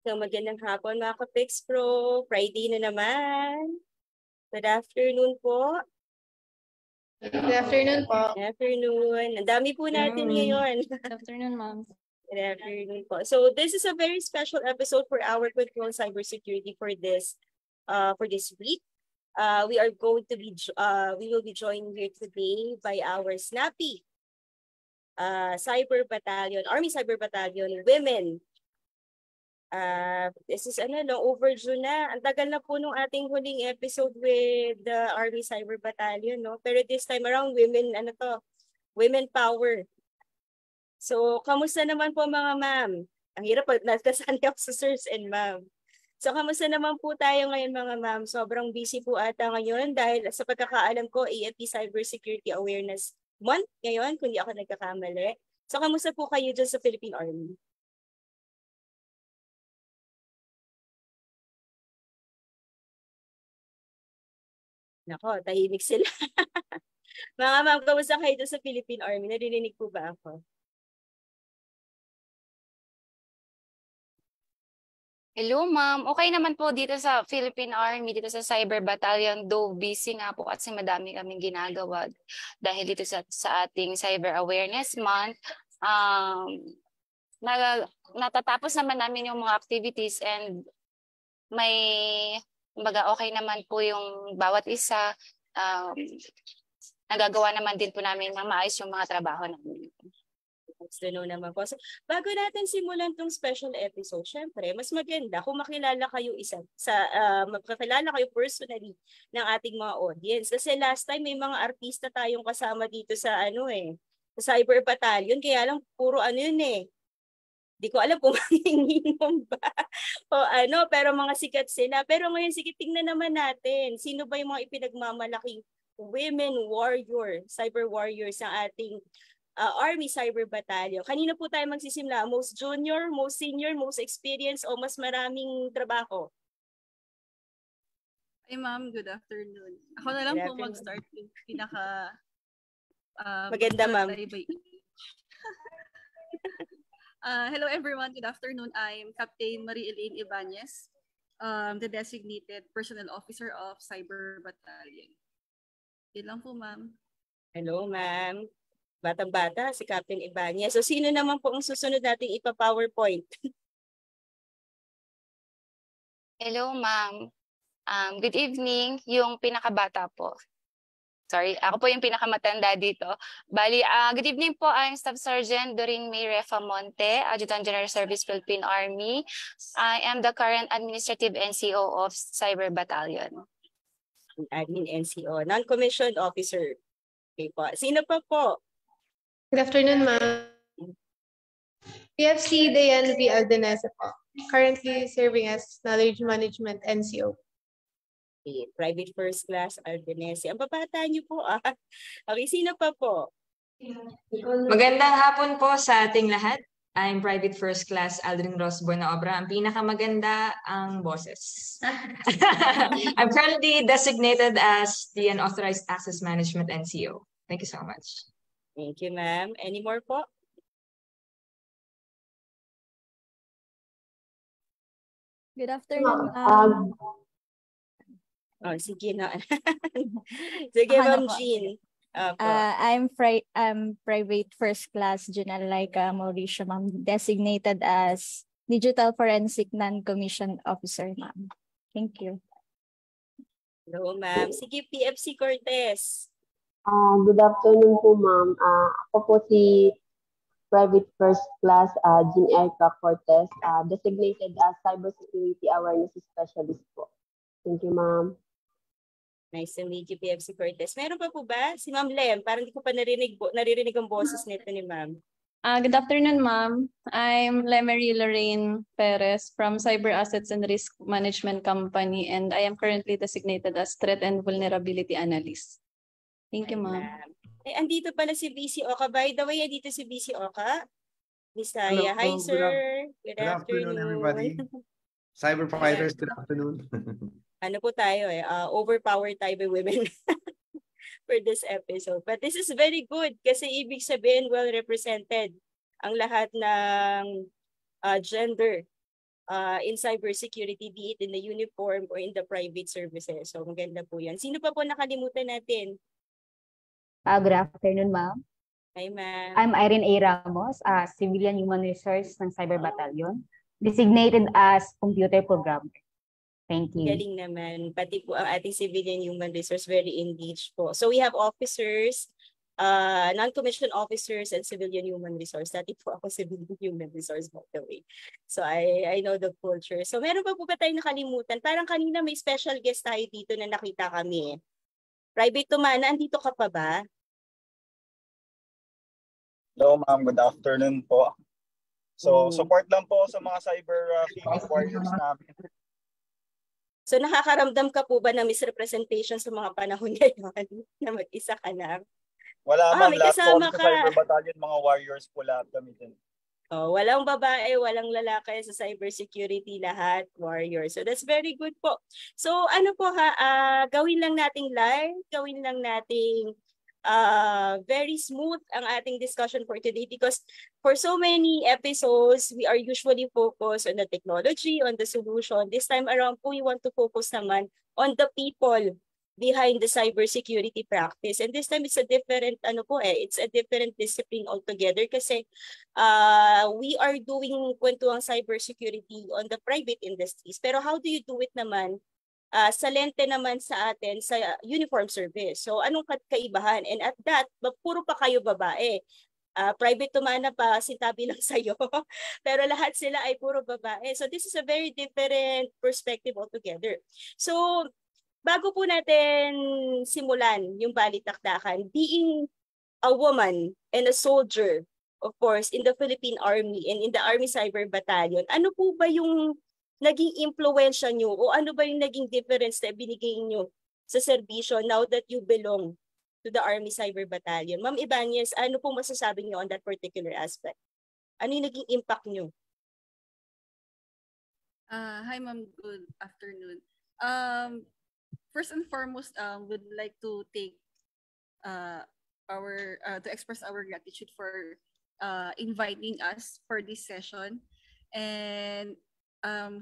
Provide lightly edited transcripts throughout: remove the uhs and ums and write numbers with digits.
So magandang hapon mga ka-Pix Pro. Friday na naman. Good afternoon po. Good afternoon po. Good afternoon. Ang dami po natin ngayon. Good afternoon, ma'am. Good afternoon po. So this is a very special episode for our control cybersecurity for this week. We will be joined here today by our snappy Cyber Battalion, Army Cyber Battalion women. This is overdue na. Ang tagal na po nung ating huling episode with the Army Cyber Battalion, no? Pero this time around, women power. So, kamusta naman po mga ma'am? Ang hirap pag nagkasali ako sa sirs and ma'am. So, kamusta naman po tayo ngayon mga ma'am? Sobrang busy po ata ngayon dahil sa pagkakaalam ko, AFP Cybersecurity Awareness Month ngayon, kung di ako nagkakamali. So, kamusta po kayo dyan sa Philippine Army? Nako, tahimik sila. Mga ma'am, kamusta kayo sa Philippine Army? Narinig po ba ako? Hello, ma'am. Okay naman po dito sa Philippine Army, dito sa Cyber Battalion, though busy nga po kasi madami kaming ginagawa dahil dito sa ating Cyber Awareness Month. Natatapos naman namin yung mga activities and kumbaga okay naman po yung bawat isa. Nagagawa naman din po namin na maayos yung mga trabaho namin. Naman po. So, bago natin simulan tong special episode, syempre, mas maganda kung makilala kayo makakilala kayo personally ng ating mga audience. Kasi last time may mga artista tayong kasama dito sa sa Cyber Battalion, kaya lang puro Di ko alam kung manginginom ba o pero mga sikat sila. Pero ngayon, sige, tingnan naman natin. Sino ba yung mga ipinagmamalaking women warrior, cyber warriors ng ating Army Cyber Battalion? Kanina po tayo magsisimula? Most junior, most senior, most experienced, o mas maraming trabaho? Hey ma'am, good afternoon. Ako na lang po mag-start yung pinaka maganda ma'am. Hello everyone, good afternoon. I'm Captain Marie-Elaine Ibanez, the designated personnel officer of Cyber Battalion. Yun lang po, ma'am. Hello, ma'am. Batang-bata, si Captain Ibanez. So, sino naman po ang susunod nating ipa-PowerPoint? Hello, ma'am. Good evening. Yung pinakabata po. Sorry, ako po yung pinakamatanda dito. Bali, good evening po. I'm Staff Sergeant Doreen May Refamonte, Adjutant General Service, Philippine Army. I am the current Administrative NCO of Cyber Battalion. Admin NCO, Non-Commissioned Officer. Okay po. Sino pa po? Good afternoon, ma'am. PFC Dayan V. Aldenese po. Currently serving as Knowledge Management NCO. Okay. Private First Class Aldenese. Ang babata niyo po Okay, sino pa po? Magandang hapon po sa ating lahat. I'm Private First Class Aldrin Ross Bona. Ang pinakamaganda ang boses. I'm currently designated as the Unauthorized Access Management NCO. Thank you so much. Thank you, ma'am. Any more po? Good afternoon, ma'am. Sige na. Sige, ma'am Jean. I'm Private First Class General Laika Mauricio, ma'am, designated as Digital Forensic Non-Commissioned Officer, ma'am. Thank you. Hello, ma'am. Sige, PFC Cortez. Good afternoon po, ma'am. Ako po si Private First Class Jean Erica Cortez, designated as Cybersecurity Awareness Specialist po. Thank you, ma'am. Nice to meet you, PFC Cortez. Meron pa po ba? Si Ma'am Lem, parang hindi ko pa naririnig ang boses nito ni ma'am. Good afternoon, ma'am. I'm Lemery Lorraine Perez from Cyber Assets and Risk Management Company, and I am currently designated as Threat and Vulnerability Analyst. Thank you, ma'am. Andito pala si BC Oka. By the way, andito si BC Oka. Bisaya. Hi, sir. Good afternoon, everybody. Cyber fighters, good afternoon. Ano po tayo overpowered tayo by women for this episode. But this is very good kasi ibig sabihin well represented ang lahat ng gender in cybersecurity, be it in the uniform or in the private services. So maganda po yan. Sino pa po nakalimutan natin? Good afternoon, ma'am. Hi, ma'am. I'm Irene A. Ramos, Civilian Human Resource ng Cyber Battalion, designated as computer programmer. Thank you. Galing naman. Pati po ang ating civilian human resource, very engaged po. So we have officers, non-commissioned officers, and civilian human resource. Dati po ako civilian human resource, by the way. So I know the culture. So meron pa po ba tayong nakalimutan? Parang kanina may special guest tayo dito na nakita kami. Private Tumana, andito ka pa ba? Hello ma'am, good afternoon po. So support lang po sa mga cyber female warriors namin. So nakakaramdam ka po ba ng misrepresentation sa mga panahon ngayon na mag-isa ka na? Wala ma'am, may lahat po kasama sa ka. Cyber Battalion, mga warriors po lahat kami din. Oh, walang babae, walang lalaki sa cybersecurity, lahat warriors. So that's very good po. So ano po ha, gawin lang nating live, gawin lang nating very smooth ang ating discussion for today because for so many episodes, we are usually focused on the technology, on the solution. This time around po, we want to focus naman on the people behind the cybersecurity practice. And this time it's a different, it's a different discipline altogether kasi we are doing kwentuhang cybersecurity on the private industries. Pero how do you do it naman sa lente naman sa atin sa uniform service? So anong kaibahan? And at that, puro pa kayo babae. Private Tumana pa, sintabi lang sa'yo. Pero lahat sila ay puro babae. So this is a very different perspective altogether. So bago po natin simulan yung balitaktakan, being a woman and a soldier, of course, in the Philippine Army and in the Army Cyber Battalion, ano po ba yung naging impluwensya nyo o ano ba yung naging difference na binigay nyo sa serbisyo now that you belong to the Army Cyber Battalion? Ma'am Ibanez, ano pong masasabi nyo on that particular aspect? Ano yung naging impact nyo? Hi ma'am, good afternoon. First and foremost, would like to take to express our gratitude for inviting us for this session. And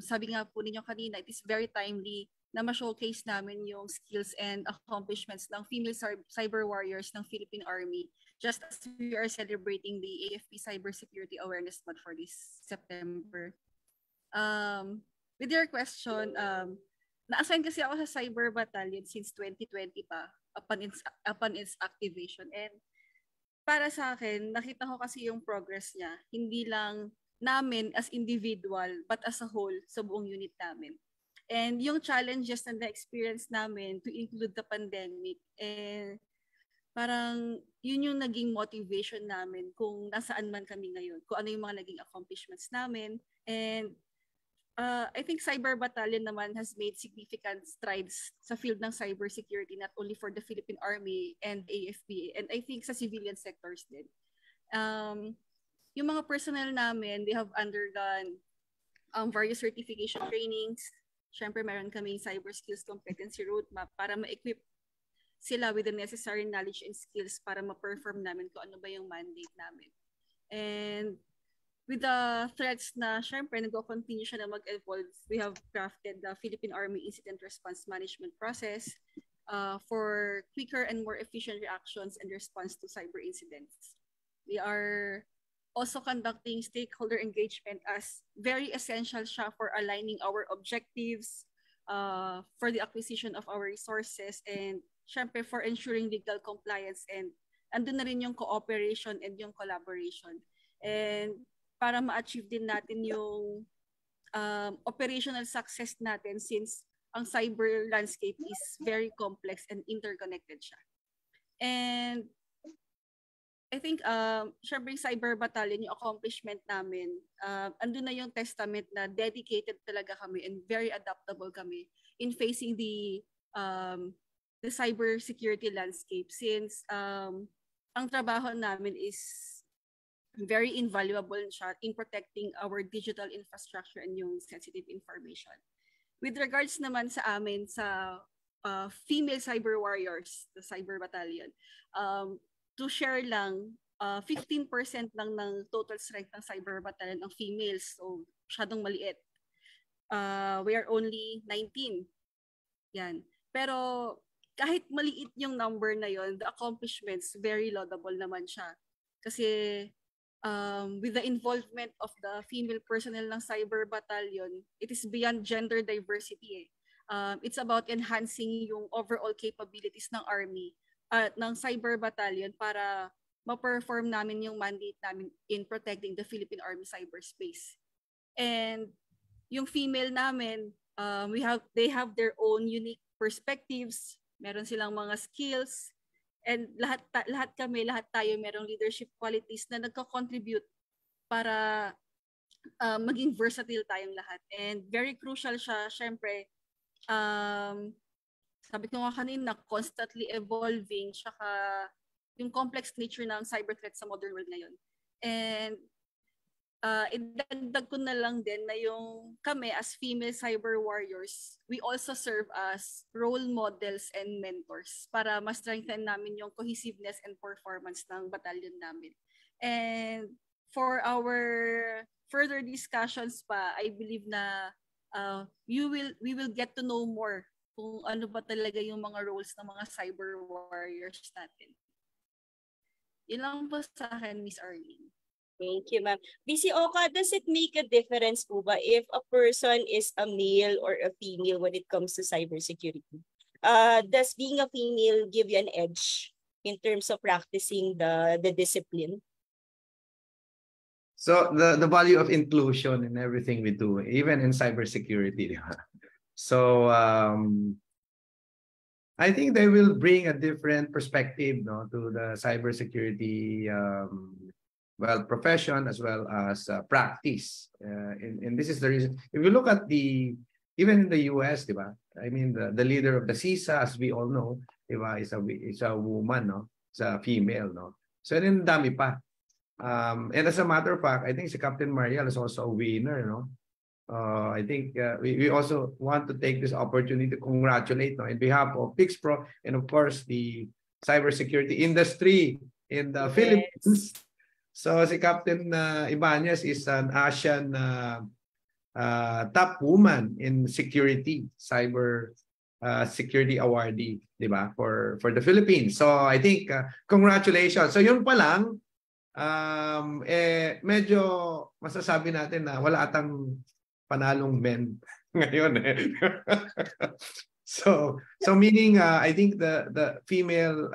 sabi nga po ninyo kanina, it is very timely na ma-showcase namin yung skills and accomplishments ng female cyber warriors ng Philippine Army just as we are celebrating the AFP Cybersecurity Awareness Month for this September. With your question, na-assign kasi ako sa Cyber Battalion since 2020 pa upon its activation. And para sa akin, nakita ko kasi yung progress niya, hindi lang namin as individual but as a whole sa buong unit namin. And yung challenges na na-experience namin to include the pandemic, parang yun yung naging motivation namin kung nasaan man kami ngayon, kung ano yung mga naging accomplishments namin. And I think Cyber Battalion naman has made significant strides sa field ng cybersecurity, not only for the Philippine Army and AFP, and I think sa civilian sectors din. Yung mga personnel namin, they have undergone various certification trainings. Siyempre, meron kaming cyber skills competency roadmap para ma-equip sila with the necessary knowledge and skills para ma-perform namin kung ano ba yung mandate namin. And with the threats na syempre nag-continue siya na mag-evolve, we have crafted the Philippine Army Incident Response Management Process for quicker and more efficient reactions and response to cyber incidents. We are also conducting stakeholder engagement as very essential siya for aligning our objectives, for the acquisition of our resources, and syempre for ensuring legal compliance, and andun na rin yung cooperation and yung collaboration. And para ma-achieve din natin yung operational success natin since ang cyber landscape is very complex and interconnected siya. And I think, syempre Cyber Battalion, yung accomplishment namin, andun na yung testament na dedicated talaga kami and very adaptable kami in facing the cyber security landscape since ang trabaho namin is very invaluable siya in protecting our digital infrastructure and yung sensitive information. With regards naman sa amin sa female cyber warriors, the Cyber Battalion, to share lang, 15% lang ng total strength ng Cyber Battalion ang females, so masyadong maliit. we are only 19. Yan. Pero kahit maliit yung number na yon, the accomplishments, very laudable naman siya. Kasi with the involvement of the female personnel ng Cyber Battalion, it is beyond gender diversity. It's about enhancing yung overall capabilities ng Army at ng Cyber Battalion para ma-perform namin yung mandate namin in protecting the Philippine Army cyberspace. And yung female namin, they have their own unique perspectives, meron silang mga skills, and lahat tayo merong leadership qualities na nagko-contribute para maging versatile tayong lahat. And very crucial siya, syempre, sabi ko nga kanina, constantly evolving, tsaka yung complex nature ng cyber threat sa modern world ngayon. And idagdag ko na lang din na yung kami as female cyber warriors, we also serve as role models and mentors para ma-strengthen namin yung cohesiveness and performance ng battalion namin. And for our further discussions pa, I believe na we will get to know more kung ano ba talaga yung mga roles ng mga cyber warriors natin. Yun lang po sa akin, Miss Arlene. Thank you, ma'am. BC Oka, does it make a difference po ba if a person is a male or a female when it comes to cybersecurity? Does being a female give you an edge in terms of practicing the discipline? So the value of inclusion in everything we do, even in cybersecurity. So I think they will bring a different perspective, no, to the cybersecurity profession as well as practice. And this is the reason. If you look at even in the US, diba? I mean, the leader of the CISA, as we all know, diba, is a woman, no? It's a female, no? So then dami pa. And as a matter of fact, I think si Captain Mariel is also a winner, no? I think we also want to take this opportunity to congratulate, no, on behalf of PixPro and of course the cybersecurity industry in the Philippines. So si Captain Ibanez is an Asian top woman in security, cyber security awardee, di ba, for the Philippines. So I think congratulations. So yun pa lang, medyo masasabi natin na wala atang panalong men ngayon. So meaning I think the female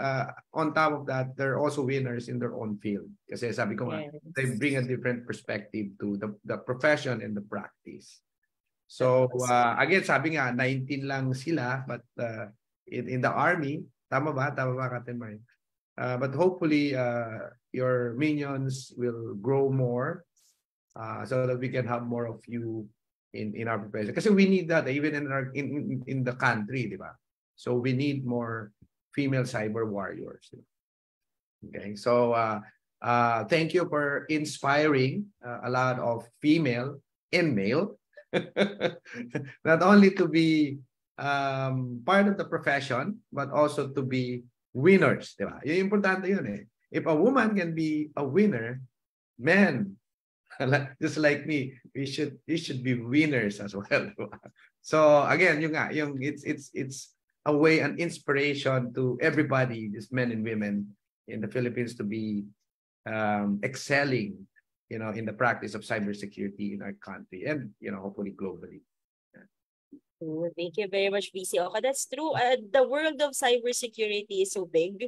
on top of that, they're also winners in their own field. Kasi sabi ko nga, they bring a different perspective to the profession and the practice. So again, sabi nga 19 lang sila, but in the Army, tama ba Captain Marie? But hopefully your minions will grow more so that we can have more of you in our profession, kasi we need that even in the country, di ba? So we need more female cyber warriors. Okay, so thank you for inspiring a lot of female and male not only to be part of the profession but also to be winners, di ba? Yung importante yun eh. If a woman can be a winner, men, just like me, we should be winners as well. So again, it's a way, an inspiration to everybody, these men and women in the Philippines, to be excelling, in the practice of cybersecurity in our country and hopefully globally. Thank you very much, BC Oka. That's true. The world of cybersecurity is so big,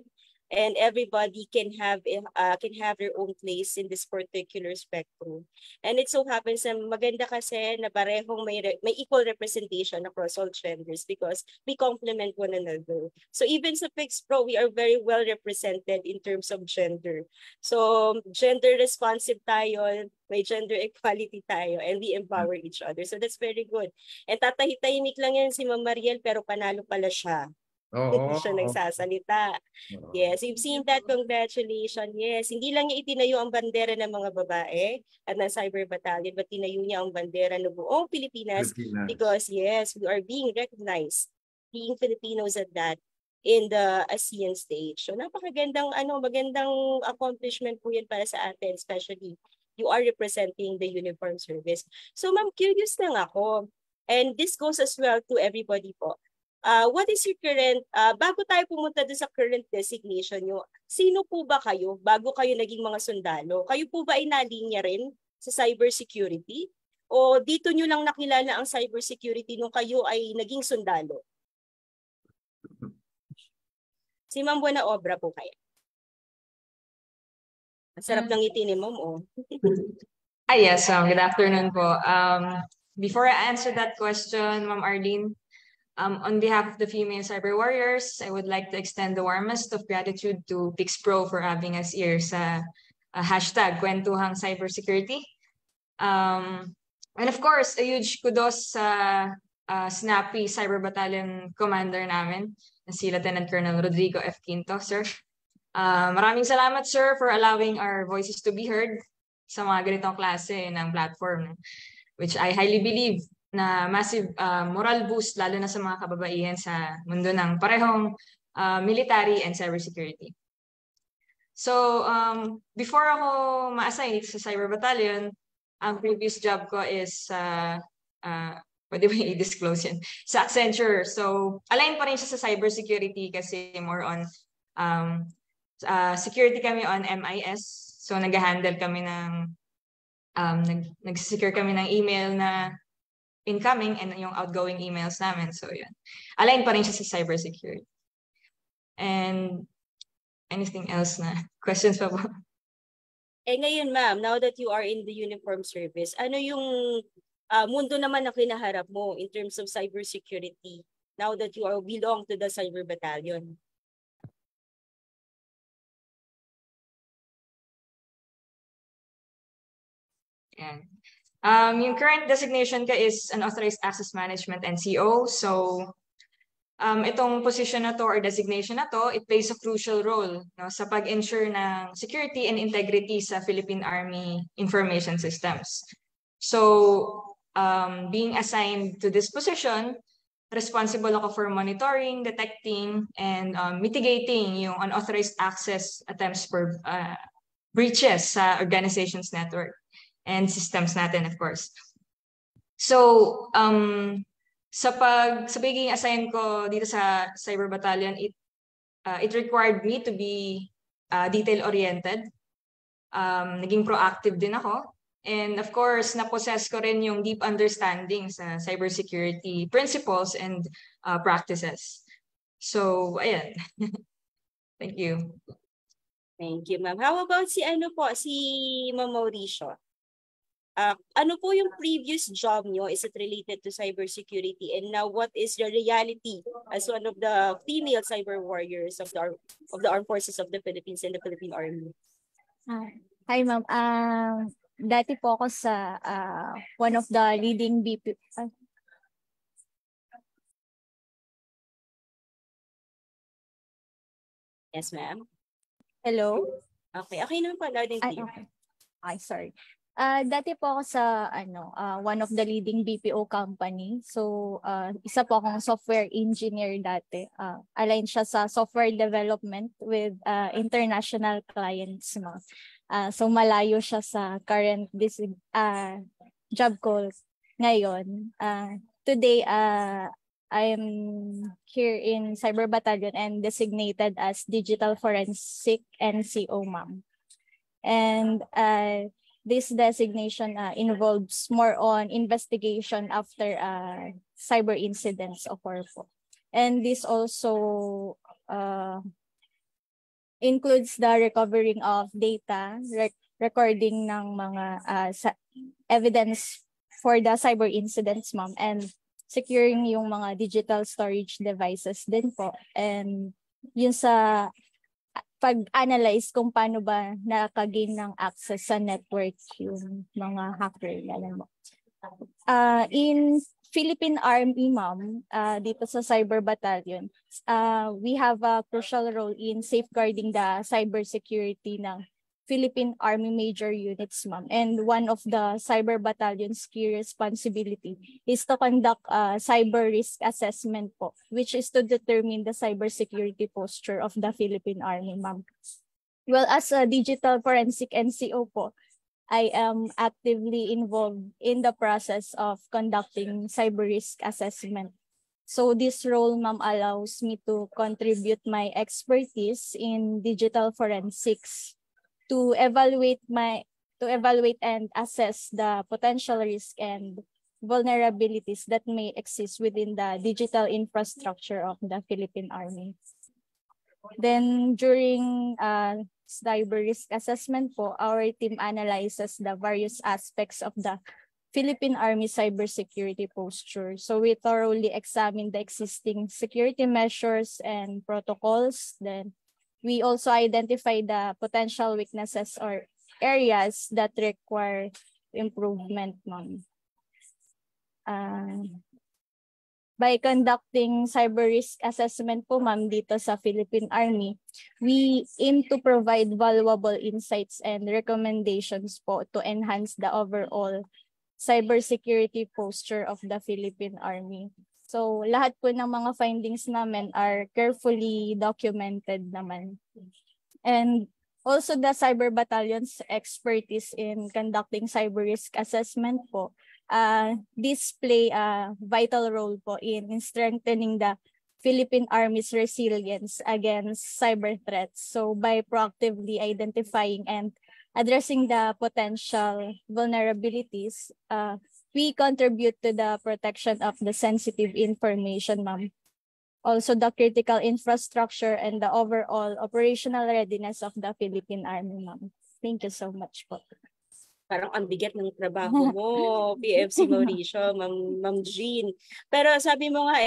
and everybody can have their own place in this particular spectrum. And it so happens na maganda kasi na parehong may equal representation across all genders because we complement one another. So even sa PixPro, we are very well represented in terms of gender. So gender responsive tayo, may gender equality tayo, and we empower each other. So that's very good. And tatahitahimik lang yan si Ma'am Mariel, pero panalo pala siya. Hindi siya nagsasalita. Yes, we've seen that. Congratulations. Yes, hindi lang niya itinayo ang bandera ng mga babae at ng Cyber Battalion, but tinayo niya ang bandera ng buong Pilipinas because yes, we are being recognized, being Filipinos at that, in the ASEAN stage. So napakagandang magandang accomplishment po yan para sa atin, especially you are representing the uniform service. So ma'am, curious lang ako. And this goes as well to everybody po. What is your current, bago tayo pumunta doon sa current designation nyo, sino po ba kayo bago kayo naging mga sundalo? Kayo po ba ay nalinya rin sa cybersecurity? O dito nyo lang nakilala ang cybersecurity nung kayo ay naging sundalo? Si Ma'am Buena Obra po kaya. Ang sarap ng ngiti ni Ma'am, oh. Yes, good afternoon po. Before I answer that question, Ma'am Arlene, on behalf of the female cyber warriors, I would like to extend the warmest of gratitude to PixPro for having us here sa hashtag Kwentuhang Cybersecurity. And of course, a huge kudos sa snappy Cyber Battalion commander namin, si Lieutenant Colonel Rodrigo F. Quinto, sir. Maraming salamat, sir, for allowing our voices to be heard sa mga ganitong klase ng platform, which I highly believe na massive moral boost lalo na sa mga kababaihan sa mundo ng parehong military and cybersecurity. So, before ako ma-assign sa Cyber Battalion, ang previous job ko is pwede ba i-disclose yan? Sa Accenture. So, align pa rin siya sa cybersecurity kasi more on security kami on MIS. So, nag-handle kami ng nag-secure kami ng email na incoming and yung outgoing emails namin. So, yun. Align pa rin siya sa cybersecurity. And anything else na? Questions pa ba? Eh ngayon, ma'am, now that you are in the uniform service, ano yung mundo naman na kinaharap mo in terms of cybersecurity now that you are belong to the Cyber Battalion? Yan. Yung current designation ka is an Authorized Access Management NCO. So, itong position na to or designation na to, it plays a crucial role sa pag-ensure ng security and integrity sa Philippine Army information systems. So, being assigned to this position, responsible ako for monitoring, detecting, and mitigating yung unauthorized access attempts for breaches sa organization's network and systems natin, of course. So, sa pagiging assigned ko dito sa Cyber Battalion, it required me to be detail-oriented. Naging proactive din ako. And of course, na-possess ko rin yung deep understanding sa cybersecurity principles and practices. So, ayan. Thank you. Thank you, ma'am. How about si Ma'am Mauricio? Ano po yung previous job nyo? Is it related to cybersecurity? And now, what is your reality as one of the female cyber warriors of the Armed Forces of the Philippines and the Philippine Army? Hi, ma'am. Dati po ako sa one of the leading BP. Yes, ma'am. Hello? Okay naman po. Loud and clear. Okay. Ay, sorry. Dati po ako sa one of the leading BPO company. So, isa po akong software engineer dati. Aligned siya sa software development with international clients mo. So, malayo siya sa current job ko ngayon. Today, I'm here in Cyber Battalion and designated as Digital Forensic NCO, ma'am. And this designation involves more on investigation after cyber incidents occur po. And this also includes the recovering of data, recording ng mga evidence for the cyber incidents, ma'am, and securing yung mga digital storage devices din po. And yun sa pag-analyze kung paano ba nakagain ng access sa network yung mga hacker. Alam mo. In Philippine Army, ma'am, dito sa Cyber Battalion, we have a crucial role in safeguarding the cybersecurity ng Philippine Army major units, ma'am. And one of the Cyber Battalion's key responsibility is to conduct a cyber risk assessment po, which is to determine the cybersecurity posture of the Philippine Army, ma'am. Well, as a digital forensic NCO po, I am actively involved in the process of conducting cyber risk assessment. So this role, ma'am, allows me to contribute my expertise in digital forensics to evaluate and assess the potential risk and vulnerabilities that may exist within the digital infrastructure of the Philippine Army. Then during cyber risk assessment po, our team analyzes the various aspects of the Philippine Army cybersecurity posture. So we thoroughly examine the existing security measures and protocols. Then we also identify the potential weaknesses or areas that require improvement, ma'am. By conducting cyber risk assessment po, ma'am, dito sa Philippine Army, we aim to provide valuable insights and recommendations po to enhance the overall cybersecurity posture of the Philippine Army. So lahat po ng mga findings namin are carefully documented naman. And also the Cyber Battalion's expertise in conducting cyber risk assessment po, this play a vital role po in strengthening the Philippine Army's resilience against cyber threats. So by proactively identifying and addressing the potential vulnerabilities, we contribute to the protection of the sensitive information, ma'am. Also the critical infrastructure and the overall operational readiness of the Philippine Army, ma'am. Thank you so much po. Parang ang bigat ng trabaho mo, PFC Mauricio, Ma'am Jean. Pero sabi mo nga,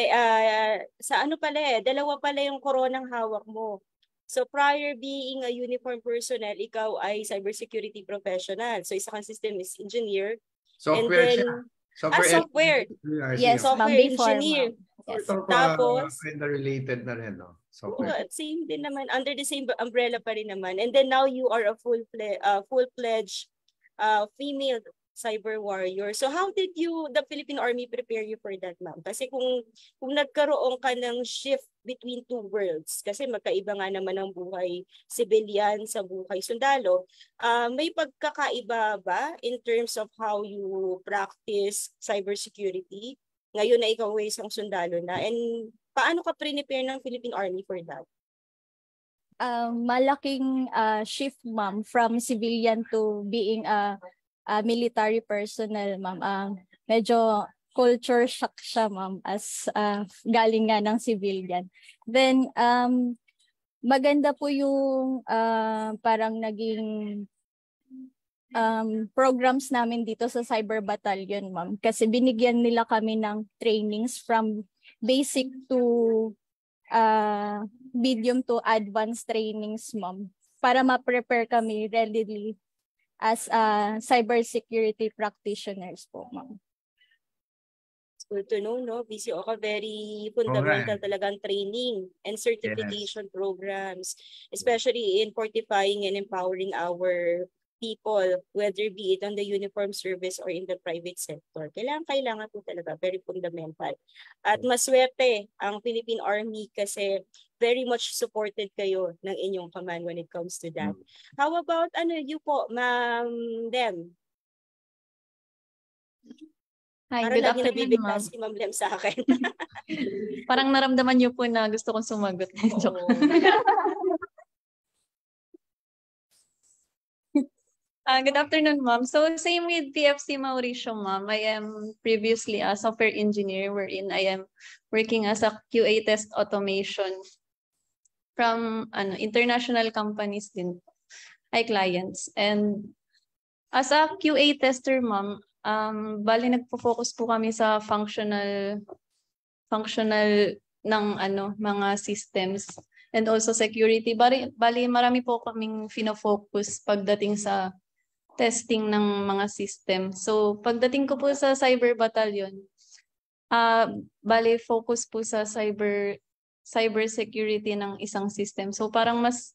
sa ano pala dalawa pala yung koronang hawak mo. So prior being a uniform personnel, ikaw ay cybersecurity professional. So isa kang systems engineer. Software and then, siya. Software. Yes, software engineer. Yes. Tapos, related na rin, no? Software. Same din naman, under the same umbrella pa rin naman. And then now you are a full-fledged female cyber warrior. So how did the Philippine Army prepare you for that, ma'am? Kasi kung nagkaroon ka ng shift between two worlds, kasi magkaiba nga naman ang buhay civilian sa buhay sundalo, may pagkakaiba ba in terms of how you practice cybersecurity? Ngayon na ikaw ay isang sundalo na. And paano ka prepare ng Philippine Army for that? Malaking shift, ma'am, from civilian to being a military personnel, ma'am. Medyo culture shock siya, ma'am, as galing nga ng civilian. Then, maganda po yung parang naging programs namin dito sa Cyber Battalion, ma'am. Kasi binigyan nila kami ng trainings from basic to medium to advanced trainings, ma'am, para ma-prepare kami readily as cybersecurity practitioners po, ma'am. It's good to know, no? BCO ka, very fundamental talagang training and certification programs, especially in fortifying and empowering our people, whether be it on the uniform service or in the private sector. Kailangan po talaga, very fundamental. At maswerte ang Philippine Army kasi very much supported kayo ng inyong command when it comes to that. How about you po, Ma'am Dem? Hi, Parang good lagi afternoon, nabibigla ma'am. si Ma'am Dem sa akin. Parang naramdaman niyo po na gusto kong sumagot. Good afternoon, ma'am. So same with PFC Mauricio, ma'am. I am previously a software engineer wherein I am working as a QA test automation from international companies din, ay clients. And as a QA tester, ma'am, bali nagpo-focus po kami sa functional ng mga systems and also security. Bali marami po kaming fino-focus pagdating sa testing ng mga system. So pagdating ko po sa Cyber Battalion, bali focus po sa cybersecurity ng isang system. So parang mas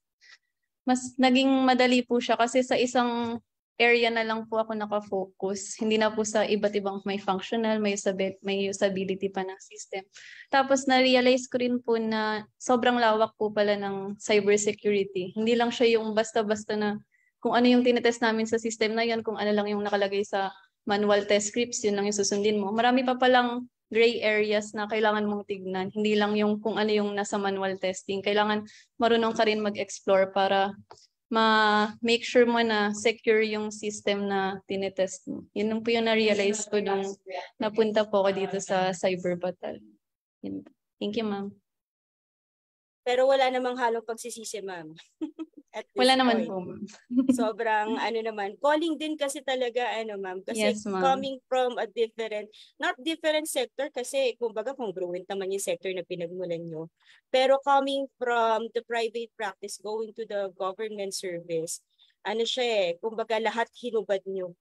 naging madali po siya kasi sa isang area na lang po ako nakafocus. Hindi na po sa iba't ibang may functional, may usability pa ng system. Tapos na-realize ko rin po na sobrang lawak po pala ng cybersecurity. Hindi lang siya yung basta-basta na kung ano yung tinetest namin sa system na yun, kung ano lang yung nakalagay sa manual test scripts, yun lang yung susundin mo. Marami pa palang gray areas na kailangan mong tignan. Hindi lang yung kung ano yung nasa manual testing. Kailangan marunong ka rin mag-explore para ma-make sure mo na secure yung system na tinetest mo. Yun po yung na-realize ko nung napunta po ako dito sa Cyber Battalion. Thank you, ma'am. Pero wala namang halong pagsisisi, ma'am. At this Wala naman point. po, ma'am. Sobrang calling din kasi talaga ma'am, kasi Yes, ma'am. coming from a not different sector kasi kumbaga congruent naman yung sector na pinagmulan nyo. Pero coming from the private practice going to the government service, kumbaga lahat hinubad nyo.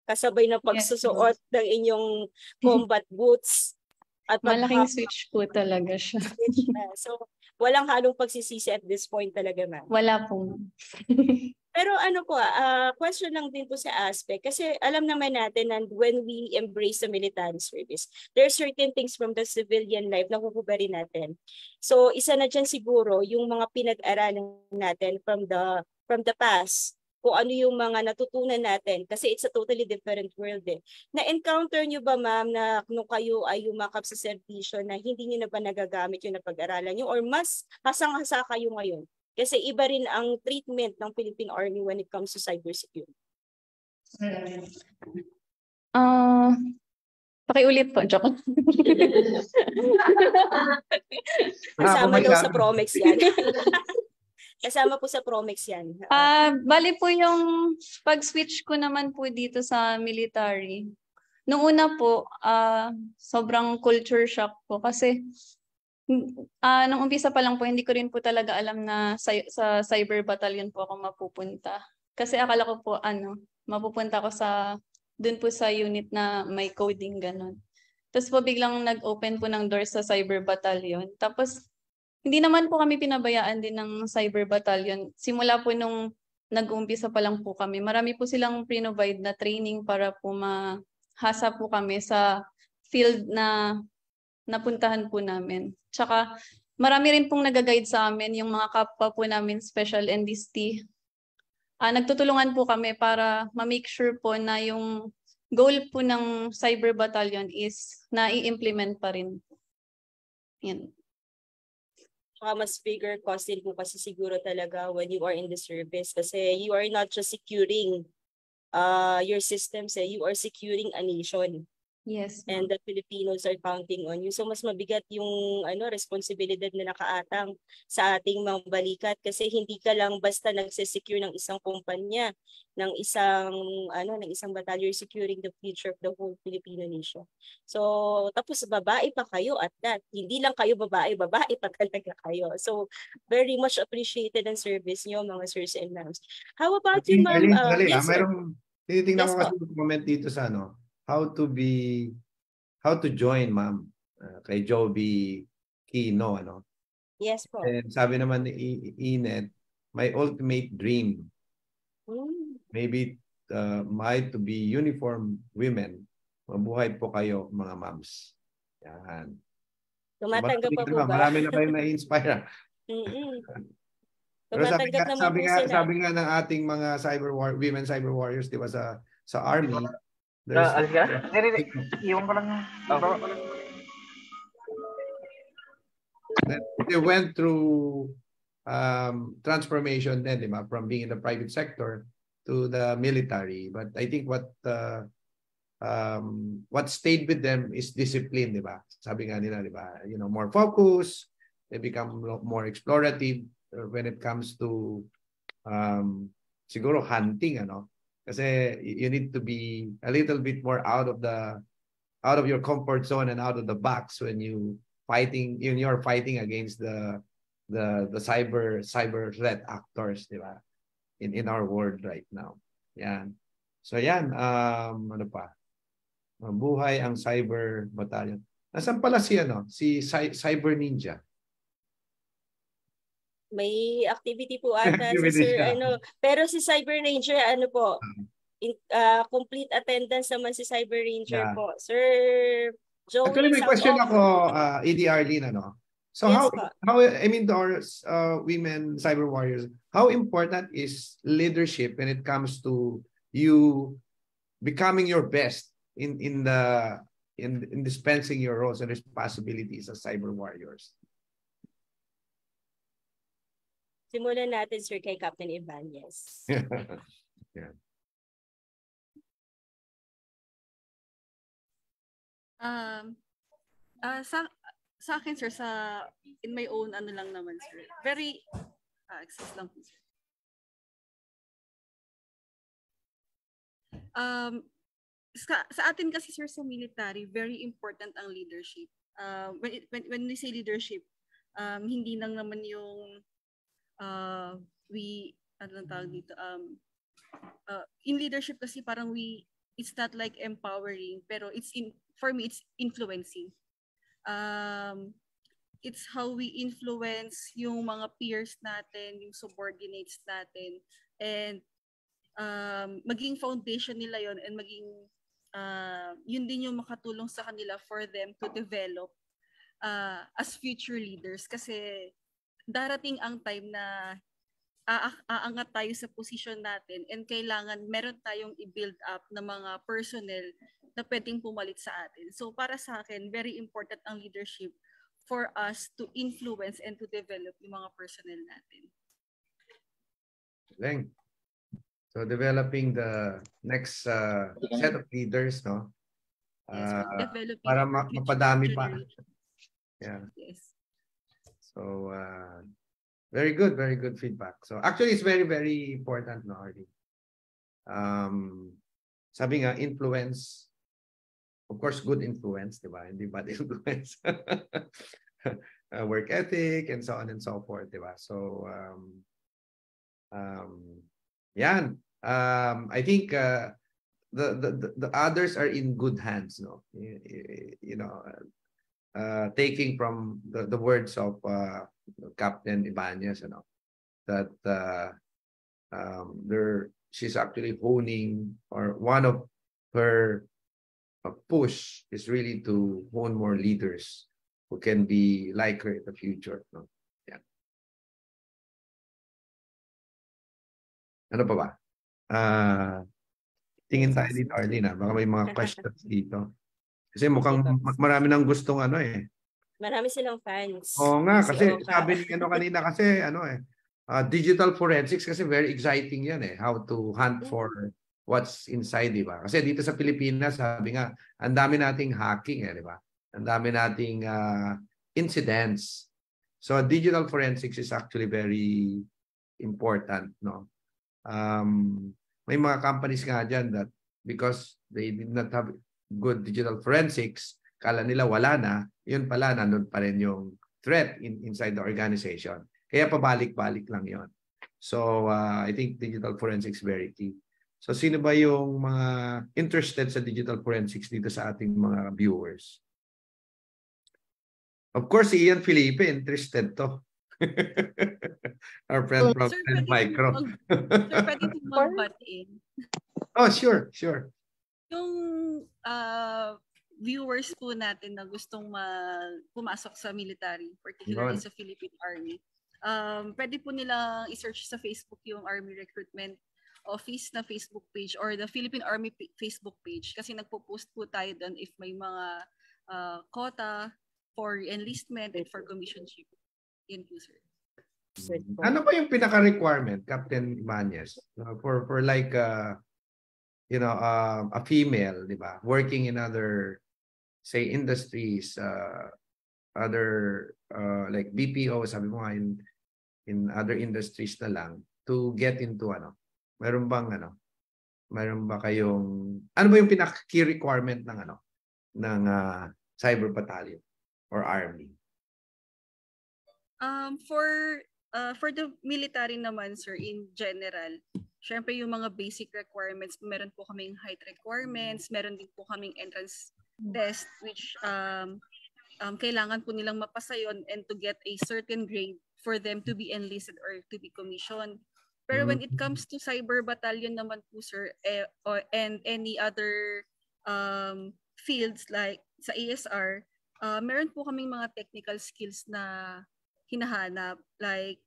Kasabay na pagsusuot ng inyong combat boots. At malaking switch po talaga siya. So, walang halong pagsisisi at this point talaga, ma'am. Wala po. Pero question lang din po sa aspect. Kasi alam naman natin na when we embrace the military service, there are certain things from the civilian life na kukubarin natin. So, isa na dyan siguro yung mga pinag-aralan natin from the past. Kung ano yung mga natutunan natin kasi it's a totally different world Na-encounter nyo ba, ma'am, na nung kayo ay yumakap sa servisyo na hindi nyo na ba nagagamit yung napag-aralan nyo or mas hasang-hasa kayo ngayon? Kasi iba rin ang treatment ng Philippine Army when it comes to cybersecurity. Pakiulit po, joke. Kasama daw sa Promex yan. Kasama po sa Promex yan. Bali po yung pag-switch ko naman po dito sa military. Nung una po, sobrang culture shock po kasi nung umpisa pa lang po, hindi ko rin po talaga alam na sa Cyber Battalion po ako mapupunta. Kasi akala ko po, mapupunta ko dun po sa unit na may coding, ganun. Tapos po biglang nag-open po ng door sa Cyber Battalion. Tapos, hindi naman po kami pinabayaan din ng Cyber Battalion. Simula po nung nag-uumpisa pa lang po kami, marami po silang provide na training para po mahasa po kami sa field na napuntahan po namin. Tsaka marami rin pong nag-guide sa amin, yung mga kapwa po namin special enlistee. Nagtutulungan po kami para ma-make sure po na yung goal po ng Cyber Battalion is na-i-implement pa rin. Yan. Mas bigger cost din po kasi siguro talaga when you are in the service kasi you are not just securing your systems, you are securing a nation. Yes. And the Filipinos are counting on you. So mas mabigat yung responsibilidad na nakaatang sa ating mga balikat kasi hindi ka lang basta nagsesecure ng isang kumpanya, ng isang battalion securing the future of the whole Filipino nation. So tapos babae pa kayo at that. Hindi lang kayo babae pa talaga kayo. So very much appreciated ang service niyo mga sirs and ma'ams. How about you, ma'am? Yes, mayroong tinitingnan ko kasi comment dito sa how to join, ma'am, kay Joby Kino, Yes po. And sabi naman ni Inet, my ultimate dream, maybe might to be uniform women. Mabuhay po kayo, mga moms. Yan. Tumatanggap pa po ba? Marami na kayong na-inspire. Pero sabi nga ng ating mga women cyber warriors, di ba, sa army, they went through transformation then, di ba, from being in the private sector to the military. But I think what stayed with them is discipline, di ba? Sabi nga nila, di ba? More focus, they become more explorative when it comes to siguro hunting, Kasi you need to be a little bit more out of your comfort zone and out of the box when you're fighting against the cyber threat actors, di ba? In our world right now. Yan. So yan, ano pa? Mabuhay ang Cyber Battalion. Nasaan pala si Cyber Ninja? May activity po ata si Sir pero si Cyber Ranger complete attendance naman si Cyber Ranger po. Sir Joey. Actually may question ako, ED Arlene, So Yes, how I mean to our women cyber warriors, how important is leadership when it comes to you becoming your best in dispensing your roles and responsibilities as cyber warriors? Simulan natin, sir, kay Captain Ibanez. Yeah. Sa akin, sir, in my own ano lang naman, sir. Very, excuse lang po, sir. Sa atin kasi, sir, sa military, very important ang leadership. When we say leadership, hindi lang naman yung ano tawag dito, in leadership kasi parang it's not like empowering, pero for me, it's influencing. It's how we influence yung mga peers natin, yung subordinates natin, and maging foundation nila yon, and maging yun din yung makatulong sa kanila for them to develop as future leaders. Kasi darating ang time na aangat tayo sa position natin, and kailangan meron tayong i-build up na mga personnel na pwedeng pumalit sa atin. So para sa akin, very important ang leadership for us to influence and to develop yung mga personnel natin. So developing the next set of leaders, no? Para mapadami pa. Yeah. Yes. So very good feedback. So actually it's very, very important, no, Arlie? Sabi nga, influence, of course, good influence, di ba? Hindi bad influence. Work ethic and so on and so forth, di ba? So yan. I think the others are in good hands, no? You know, taking from the words of Captain Ibanez, you know, that she's actually honing, or one of her push is really to hone more leaders who can be like her in the future, no? Yeah. Ano pa ba? Tingin tayo dito, Arlene, baka may mga questions dito. Kasi mukhang marami nang gustong ano eh. Marami silang fans. Oo nga, kasi sabi ni kanina kasi digital forensics kasi very exciting yan eh. How to hunt for what's inside, di ba? Kasi dito sa Pilipinas, sabi nga, ang dami nating hacking eh, di ba? Ang dami nating incidents. So digital forensics is actually very important, no? May mga companies nga dyan that because they did not have good digital forensics, kala nila wala na, yun pala, nandun pa rin yung threat inside the organization. Kaya pabalik-balik lang yon. So I think digital forensics very key. So sino ba yung mga interested sa digital forensics dito sa ating mga viewers? Of course, si Ian Felipe interested to. Our friend from Micro. Sir, pwede po mag-butt-in. Oh, sure. Yung viewers po natin na gustong pumasok sa military, particularly sa Philippine Army, pwede po nilang i-search sa Facebook yung Army Recruitment Office na Facebook page or the Philippine Army Facebook page, kasi nagpo-post po tayo doon if may mga quota for enlistment and for commissionship. Yan po, sir. Ano ba yung pinaka-requirement, Captain Ibanez, for like you know, a female, di ba, working in other, say, industries, other like BPO, sabi mo nga, in other industries na lang, to get into meron ba kayong, ano ba yung pinaka-key requirement ng cyber battalion or army? For the military naman, sir, in general, syempre yung mga basic requirements, meron po kaming height requirements, meron din po kaming entrance test which kailangan po nilang mapasa yun and to get a certain grade for them to be enlisted or to be commissioned. Pero when it comes to cyber battalion naman po, sir, and any other fields like sa ASR, meron po kaming mga technical skills na hinahanap, like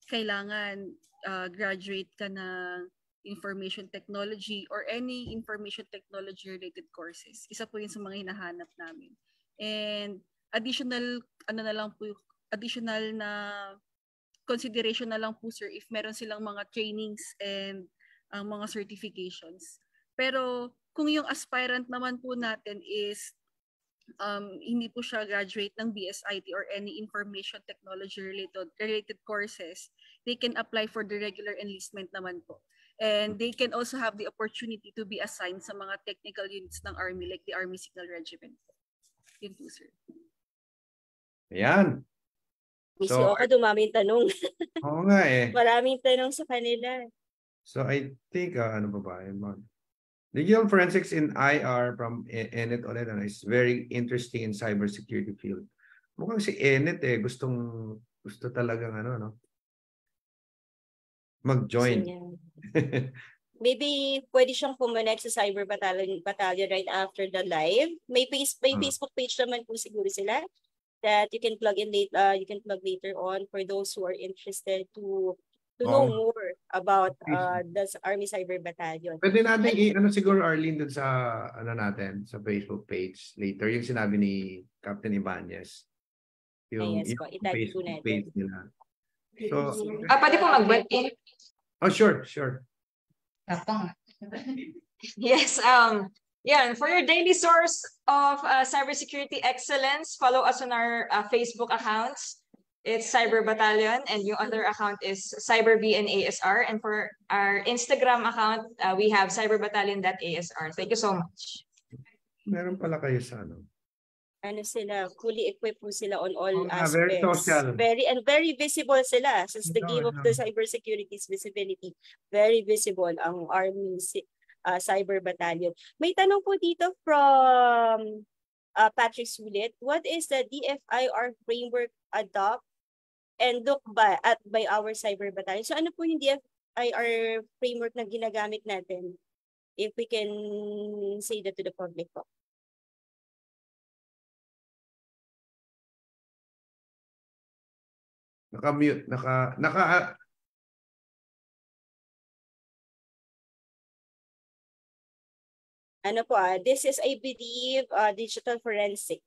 kailangan graduate ka ng information technology or any information technology related courses. Isa po yun sa mga hinahanap namin. And additional na consideration na lang po, sir, if meron silang mga trainings and mga certifications. Pero kung yung aspirant naman po natin is hindi po siya graduate ng BSIT or any information technology related courses, they can apply for the regular enlistment naman po. And they can also have the opportunity to be assigned sa mga technical units ng Army, like the Army Signal Regiment. Yun po, sir. Ayan. Miss Oka, dumami yung tanong. Oo nga eh. Maraming tanong sa kanila. So I think, ano ba ba? Digital forensics in IR from Enet ulit, is very interesting in cybersecurity field. Mukhang si Enet gusto talagang mag-join. Maybe pwede siyang pumanek sa Cyber Battalion right after the live. May Facebook page naman po siguro sila that you can plug later on for those who are interested to know more about the Army Cyber Battalion. Pwede natin siguro, Arlene, dun sa natin sa Facebook page later, yung sinabi ni Captain Ibanez. Yung Facebook page nila. So, pwede po mag-web-in? Oh, sure. Yes, for your daily source of cybersecurity excellence, follow us on our Facebook accounts. It's Cyber Battalion, and your other account is CyberB and ASR. And for our Instagram account, we have cyberbattalion.asr. Thank you so much. Meron pala kayo sa sila, fully equipped po sila on all aspects. Very social. Very visible sila. Since the game of the cybersecurity is visibility, very visible ang Army Cyber Battalion. May tanong po dito from Patrick Sulit. What is the DFIR framework adopt and look by our Cyber Battalion? So ano po yung DFIR framework na ginagamit natin? If we can say that to the public po. Naka-mute, this is, I believe, digital forensic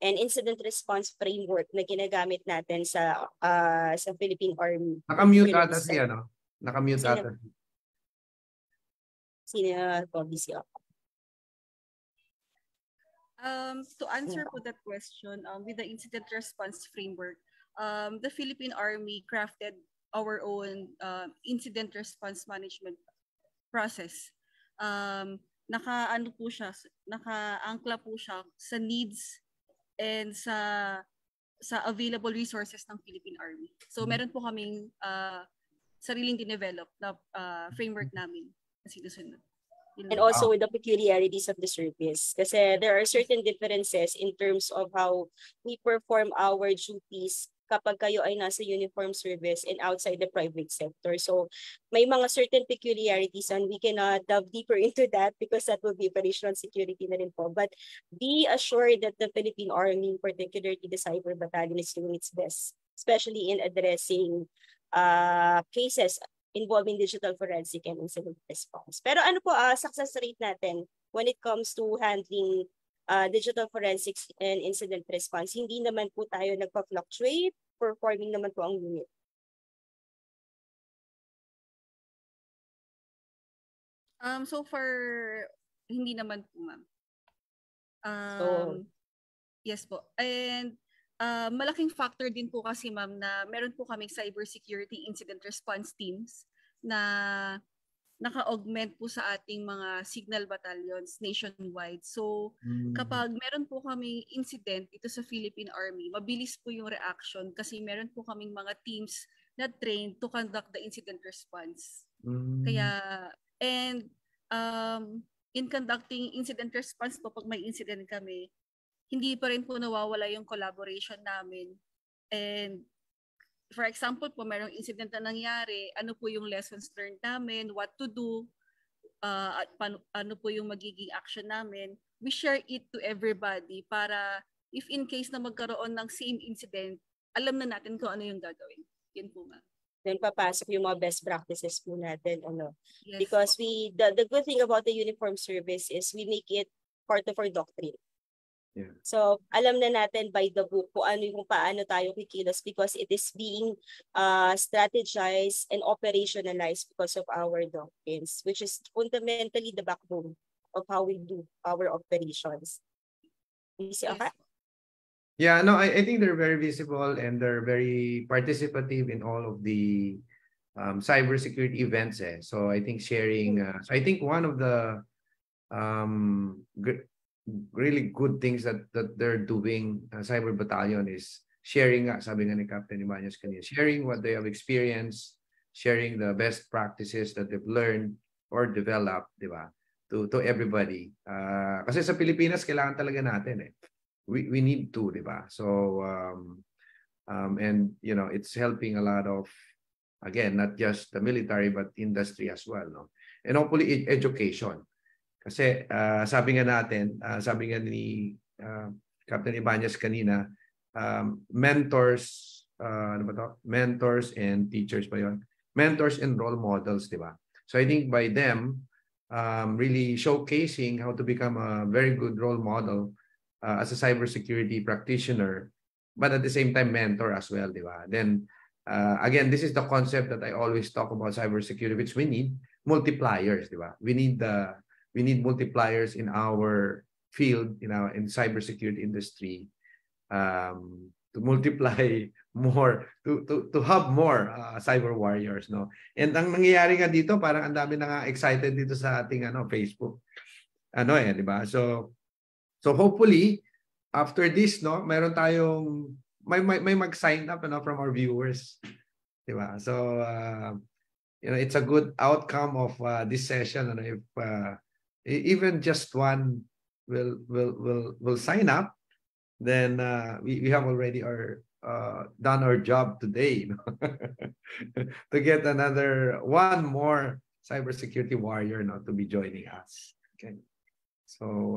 and incident response framework na ginagamit natin sa Philippine Army. Naka-mute ata Naka-mute ata. Sino po, BCO? To answer po that question, with the incident response framework, the Philippine Army crafted our own incident response management process. Naka-angkla po siya sa needs and sa available resources ng Philippine Army. So meron po kaming sariling dinevelop na framework namin na sinusunod. And also with the peculiarities of the service. Kasi there are certain differences in terms of how we perform our duties kapag kayo ay nasa uniform service and outside the private sector. So may mga certain peculiarities and we cannot dive deeper into that because that will be operational security na rin po. But be assured that the Philippine Army, particularly the Cyber Battalion, is doing its best, especially in addressing cases involving digital forensic and incident response. Pero ano po success rate natin when it comes to handling digital forensics and incident response? Hindi naman po tayo nagpa-fluctuate, performing naman po ang unit. So far, hindi naman po, ma'am. Yes po. And malaking factor din po kasi, ma'am, na meron po kaming cybersecurity incident response teams na naka-augment po sa ating mga signal battalions nationwide. So kapag meron po kaming incident ito sa Philippine Army, mabilis po yung reaction kasi meron po kaming mga teams na trained to conduct the incident response. Kaya, and in conducting incident response po, pag may incident kami, hindi pa rin po nawawala yung collaboration namin. And for example po, mayroong incident na nangyari, ano po yung lessons learned namin, what to do, at ano po yung magiging action namin. we share it to everybody para if in case na magkaroon ng same incident, alam na natin kung ano yung gagawin. Yun po, ma'am. Then papasok yung mga best practices po natin. Yes, because po. the good thing about the uniform service is we make it part of our doctrine. Yeah. So, alam na natin by the book kung paano tayo kikilos because it is being strategized and operationalized because of our doctrines, which is fundamentally the backbone of how we do our operations. You see, okay? Yeah, no, I think they're very visible and they're very participative in all of the cybersecurity events. So I think sharing, so I think one of the really good things that they're doing, Cyber Battalion, is sharing, sabi nga ni Captain Ibanez kanina, sharing what they have experienced, sharing the best practices that they've learned or developed, di ba? To everybody. Kasi sa Pilipinas, kailangan talaga natin We need to, di ba? So, and, you know, it's helping a lot of, again, not just the military, but industry as well, no? And hopefully, education. Kasi sabi nga natin, sabi nga ni Captain Ibanez kanina, mentors, ano ba to? Mentors and teachers ba yun? Mentors and role models, di ba? So I think by them, really showcasing how to become a very good role model as a cybersecurity practitioner, but at the same time mentor as well, di ba? Then, again, this is the concept that I always talk about cybersecurity, which we need multipliers, di ba? We need multipliers in our field, in cybersecurity industry, to multiply more, to have more cyber warriors, no? And ang nangyayari nga dito, parang ang dami na nga excited dito sa ating Facebook. Di ba? So hopefully after this, no, meron tayong may mag-sign up from our viewers. Di ba? So it's a good outcome of this session, if even just one will sign up, then we have already done our job today, to get one more cybersecurity warrior to be joining us. Okay. So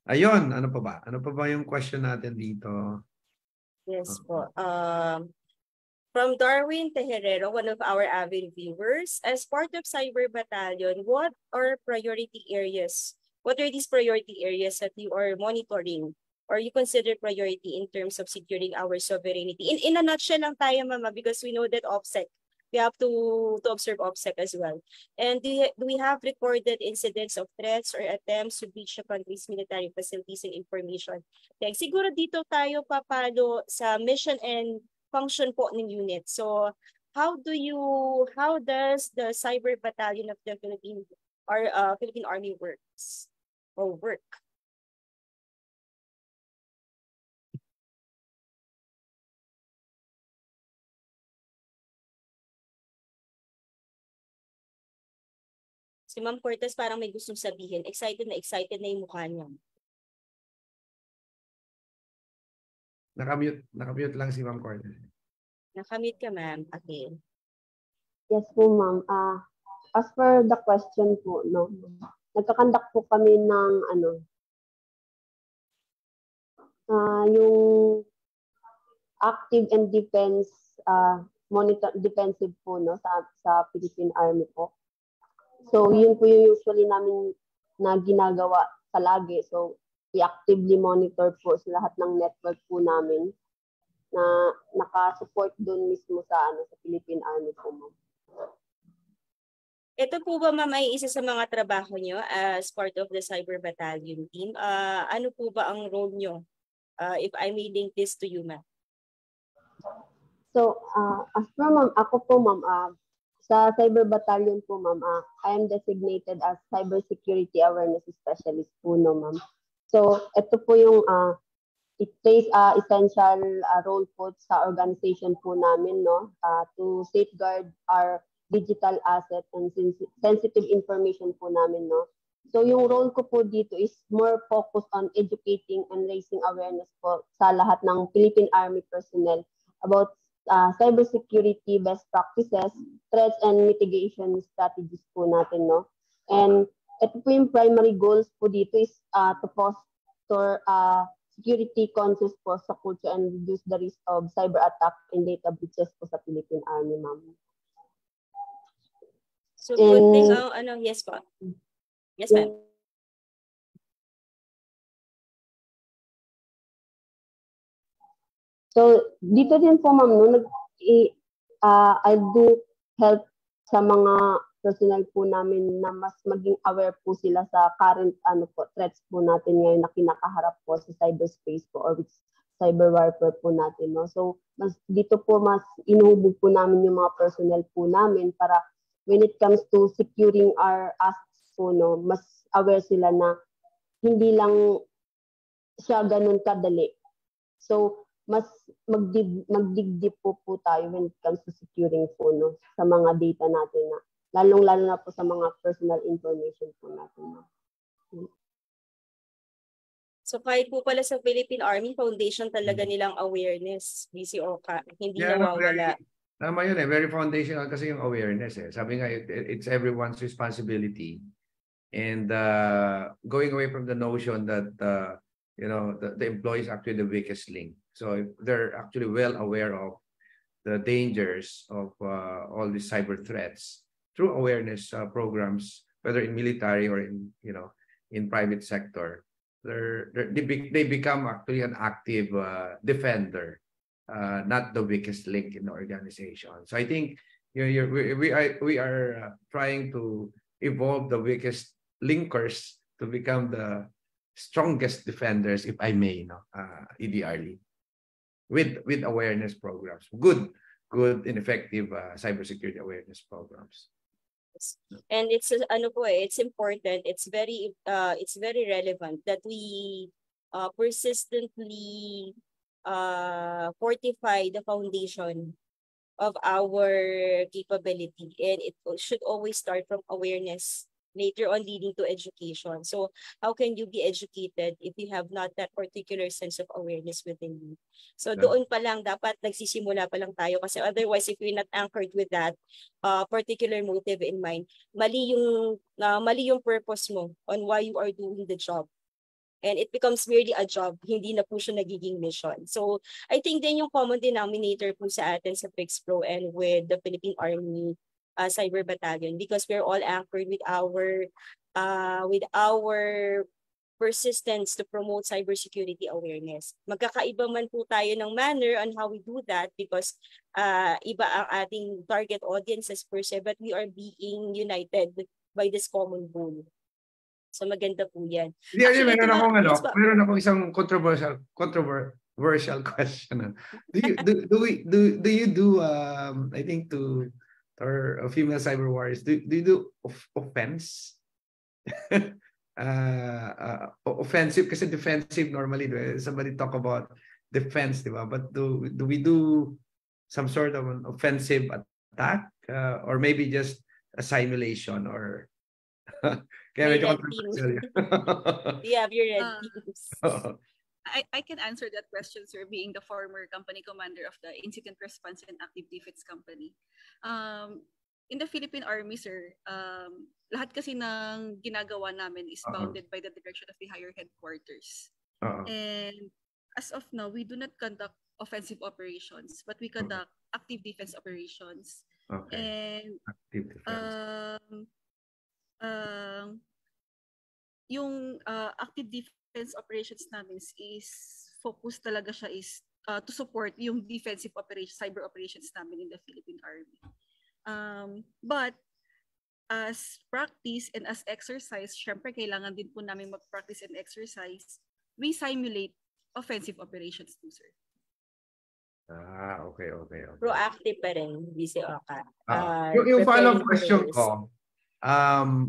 ayun, ano pa ba? Ano pa ba yung question natin dito? Yes po. From Darwin Tejerero, one of our avid viewers, as part of Cyber Battalion, what are priority areas? What are these priority areas that you are monitoring or you consider priority in terms of securing our sovereignty? In a nutshell lang tayo, Mama, because we know that OPSEC, we have to observe OPSEC as well. And do we have recorded incidents of threats or attempts to breach the country's military facilities and information? Like, siguro dito tayo papalo sa mission and function po ng unit. So, how does the Cyber Battalion of the Philippine Army work? Si Ma'am Cortez parang may gustong sabihin. Excited na yung mukha niya. Nakamute lang si Ma'am Cortez. Nakamute ka, ma'am. Okay. Yes po, ma'am. As for the question po, no, nagkakandak po kami ng yung active and defensive po, no, sa Philippine Army po. So yun po yung usually namin na ginagawa palagi. So i-actively monitor po sa lahat ng network po namin na naka-support doon mismo sa Philippine Army po, ma'am. Ito po ba, ma'am, ay isa sa mga trabaho nyo as part of the Cyber Battalion team? Ano po ba ang role nyo? If I may link this to you, ma'am. So, as for ma'am, ako po, ma'am, sa Cyber Battalion po, ma'am, I am designated as Cybersecurity Awareness Specialist po, no, ma'am. So, ito po yung it plays essential role po sa organization po namin, no, to safeguard our digital asset and sensitive information po namin, no. So, yung role ko po dito is more focused on educating and raising awareness po sa lahat ng Philippine Army personnel about cybersecurity best practices, threats, and mitigation strategies po natin, no. And ito po yung primary goals po dito is to foster security conscious po sa culture and reduce the risk of cyber attack and data breaches po sa Philippine Army, ma'am. So good thing, yes po. Yes, ma'am. So, dito din po, ma'am, no, I do help sa mga personnel po namin na mas maging aware po sila sa current threats po natin ngayon na kinakaharap po sa cyberspace po or with cyber warfare po natin. No? So, dito po mas inuhubog po namin yung mga personnel po namin para when it comes to securing our assets po, no, mas aware sila na hindi lang siya ganun kadali. So, mas magdig-deep po tayo when it comes to securing po, no, sa mga data natin na lalong-lalo na po sa mga personal information po natin. So kahit po pala sa Philippine Army Foundation talaga nilang awareness, BCOka, hindi nawawala. Tama yun very foundational kasi yung awareness Sabi nga, it's everyone's responsibility. And going away from the notion that, the employee is actually the weakest link. So if they're actually well aware of the dangers of all these cyber threats, through awareness programs, whether in military or in private sector, they become actually an active defender, not the weakest link in the organization. So I think we are trying to evolve the weakest linkers to become the strongest defenders, if I may, EDRly, with awareness programs, good and effective cybersecurity awareness programs. And it's it's important, it's very relevant that we persistently fortify the foundation of our capability, and it should always start from awareness, later on leading to education. So how can you be educated if you have not that particular sense of awareness within you? So doon pa lang dapat nagsisimula pa lang tayo, kasi otherwise if we're not anchored with that particular motive in mind, mali yung purpose mo on why you are doing the job. And it becomes merely a job, hindi na po siya nagiging mission. So I think din yung common denominator po sa atin sa PIX Pro and with the Philippine Army Cyber Battalion, because we're all anchored with our persistence to promote cybersecurity awareness. Magkakaiba man po tayo ng manner on how we do that, because iba ang ating target audiences per se, but we are being united by this common goal. So maganda po yan. Actually, meron akong isang controversial question. Do you do I think to or female cyber warriors, do you do offense? Offensive kasi defensive normally. Somebody talk about defense, diba? But do we do some sort of an offensive attack or maybe just a simulation or kaya medyo controversial. Do you have your red teams? I can answer that question, sir, being the former company commander of the Incident Response and Active Defense Company. In the Philippine Army, sir, lahat kasi ng ginagawa namin is bounded by the direction of the higher headquarters. And as of now, we do not conduct offensive operations, but we conduct active defense operations. And active defense. Yung active defense operations namin is focus talaga siya is to support yung defensive operations, cyber operations namin in the Philippine Army. But as practice and as exercise, syempre kailangan din po namin mag-practice and exercise, we simulate offensive operations too, sir. Okay. Proactive pa rin, BCOka. Yung follow-up question ko,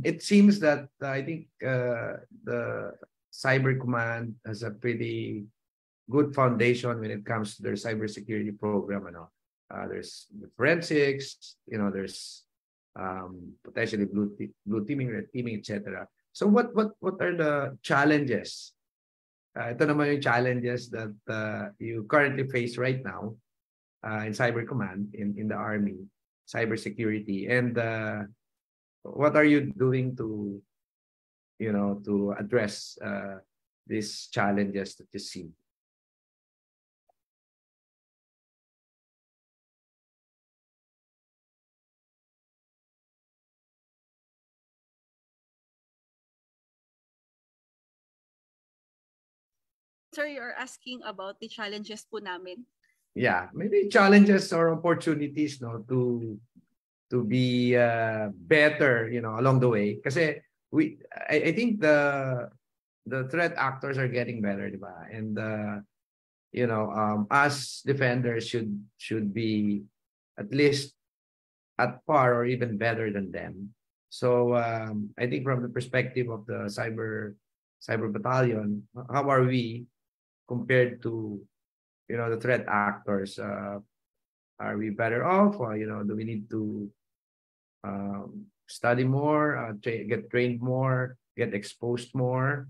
it seems that I think the Cyber Command has a pretty good foundation when it comes to their cybersecurity program. There's the forensics, there's potentially blue teaming, red teaming, etc. So what are the challenges? Ito naman yung challenges that you currently face right now in Cyber Command, in the Army, cybersecurity, and what are you doing to to address these challenges that you see. Sir, you're asking about the challenges po namin. Yeah, maybe challenges or opportunities to be better, along the way. Kasi I think the threat actors are getting better, diba? And us defenders should be at least at par or even better than them. So I think from the perspective of the cyber battalion, how are we compared to the threat actors? Are we better off, or do we need to study more, get trained more, get exposed more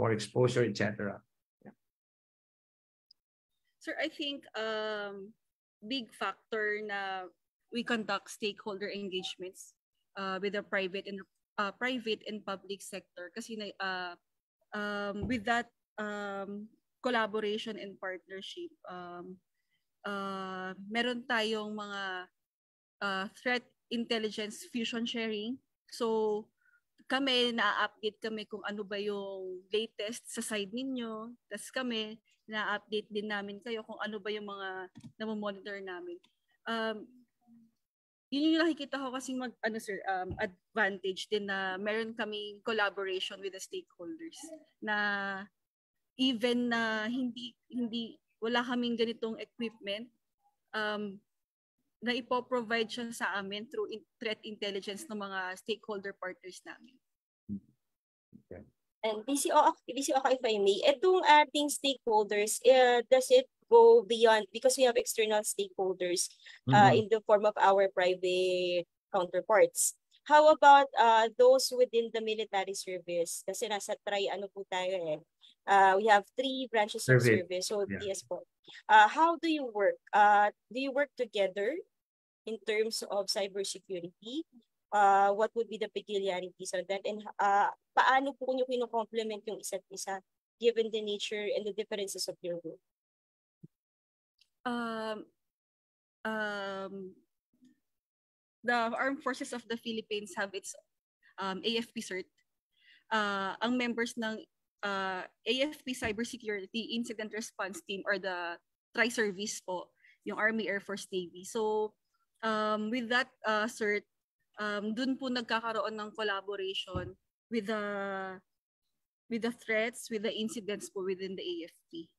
exposure, etc.? Sir, I think big factor na we conduct stakeholder engagements with the private and public sector, kasi with that collaboration and partnership, meron tayong mga threat intelligence fusion sharing. So kami, na-update kami kung ano ba yung latest sa side ninyo. Tapos kami, na-update din namin kayo kung ano ba yung mga namomonitor namin. Yun yung nakikita ko kasing advantage din na meron kaming collaboration with the stakeholders. Na even na hindi wala kaming ganitong equipment, na ipoprovide siya sa amin through threat intelligence ng mga stakeholder partners namin. Okay. And PCO, if I may, itong ating stakeholders, does it go beyond, because we have external stakeholders in the form of our private counterparts? How about those within the military service? Kasi nasa po tayo eh. We have 3 branches of service. So yes po. How do you work? Do you work together in terms of cybersecurity? What would be the peculiarities of that? And paano po nyo kino-complement yung isa't isa given the nature and the differences of your work? The Armed Forces of the Philippines have its AFP cert. Ang members ng AFP Cybersecurity Incident Response Team or the Tri-Service po, yung Army, Air Force, Navy. So with that cert, dun po nagkakaroon ng collaboration with the threats, with the incidents po within the AFP.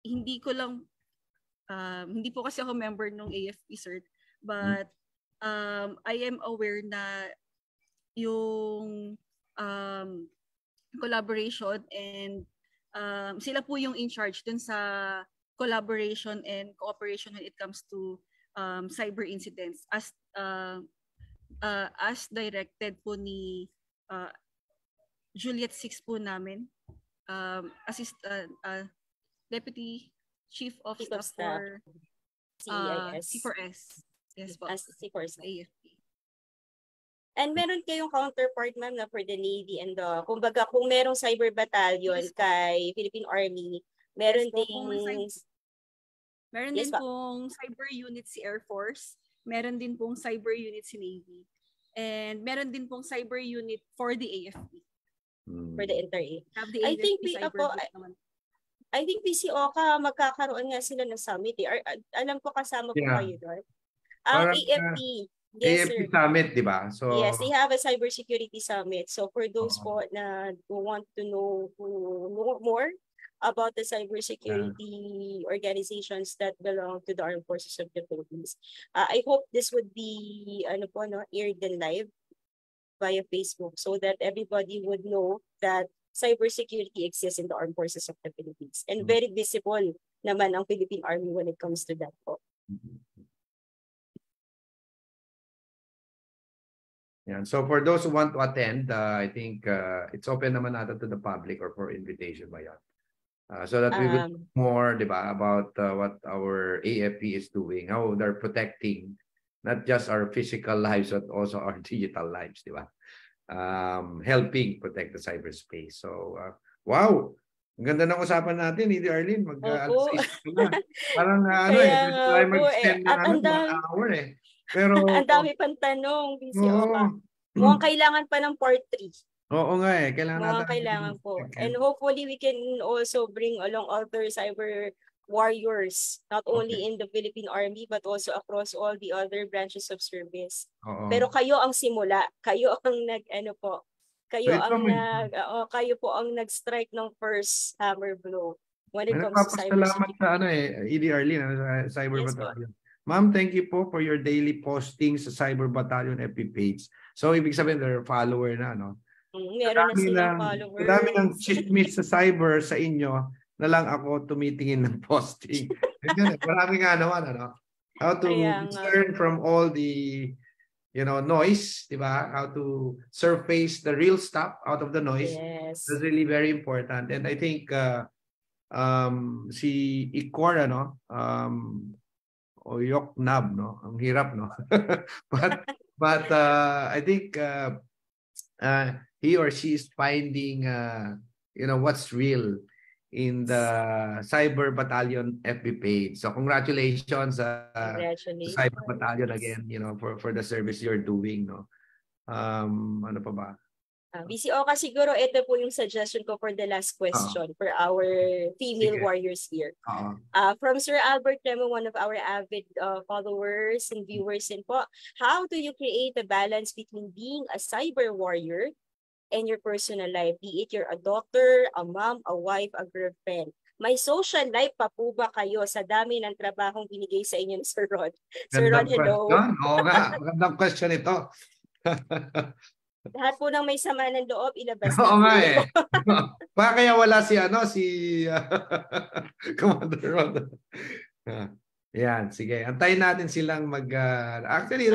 Hindi po kasi ako member ng AFP cert, but I am aware na yung collaboration and sila po yung in charge dun sa collaboration and cooperation when it comes to cyber incidents as directed po ni Juliet 6 po namin, Deputy Chief of Staff for C4S. Yes po. As C4S. AFP. And meron kayong counterpart, ma'am, na for the Navy and kumbaga kung merong cyber battalion kay Philippine Army, meron din pong cyber unit si Air Force, meron din pong cyber unit si Navy, and meron din pong cyber unit for the AFP. For the entire I think PCO magkakaroon nga sila ng summit. Alam ko kasama po kayo doon. Ang AFP. Yes, AFP sir. Summit, di ba? So, yes, they have a cybersecurity summit. So for those po na who want to know more about the cybersecurity organizations that belong to the Armed Forces of the Philippines, I hope this would be aired in live via Facebook so that everybody would know that cybersecurity exists in the Armed Forces of the Philippines. And very visible naman ang Philippine Army when it comes to that po. Yeah. So for those who want to attend, I think it's open naman natin to the public or for invitation ba yan? So that we will know more, di ba, about what our AFP is doing, how they're protecting not just our physical lives but also our digital lives, di ba? helping protect the cyberspace. So, wow! Ang ganda ng usapan natin, Hindi Arlene. Mag-alas 6 na. Parang Kaya nga tayo po mag-spend ng At ang 1 hour Pero, ang dami pang tanong, BCO ka. oo. Mukhang kailangan pa ng part 3. Oo nga Kailangan natin. Kailangan po. And hopefully we can also bring along other cyber warriors, not only in the Philippine Army but also across all the other branches of service. Pero kayo ang simula. Kayo ang kayo po ang nag-strike ng first hammer blow when it comes to cybersecurity. Salamat sa Hindi Arlene, sa Cyber Battalion. Ma'am, thank you po for your daily postings sa Cyber Battalion FB page. So, ibig sabihin, they're follower na, no? Meron na silang followers. Madami ng chismis sa cyber sa inyo na lang ako tumitingin ng posting. Maraming naman, How to discern from all the noise, di ba? How to surface the real stuff out of the noise. Yes. That's really very important. And I think si Ikor, o Yok Nab, ang hirap, but I think he or she is finding what's real in the Cyber Battalion FB page. So congratulations Cyber Battalion again, for the service you're doing, ano pa ba? BCO ka siguro, ito po yung suggestion ko for the last question for our female warriors here. From Sir Albert Remo, one of our avid followers and viewers po, how do you create a balance between being a cyber warrior and your personal life? Be it you're a doctor, a mom, a wife, a girlfriend. May social life pa po ba kayo sa dami ng trabahong binigay sa inyo ni Sir Rod? Sir Rod, hello. Oo nga, magandang question ito. Lahat po ng may sama ng loob, ilabas na. Oo nga Baka kaya wala si Commander Rod. Yan, sige. Antayin natin silang actually,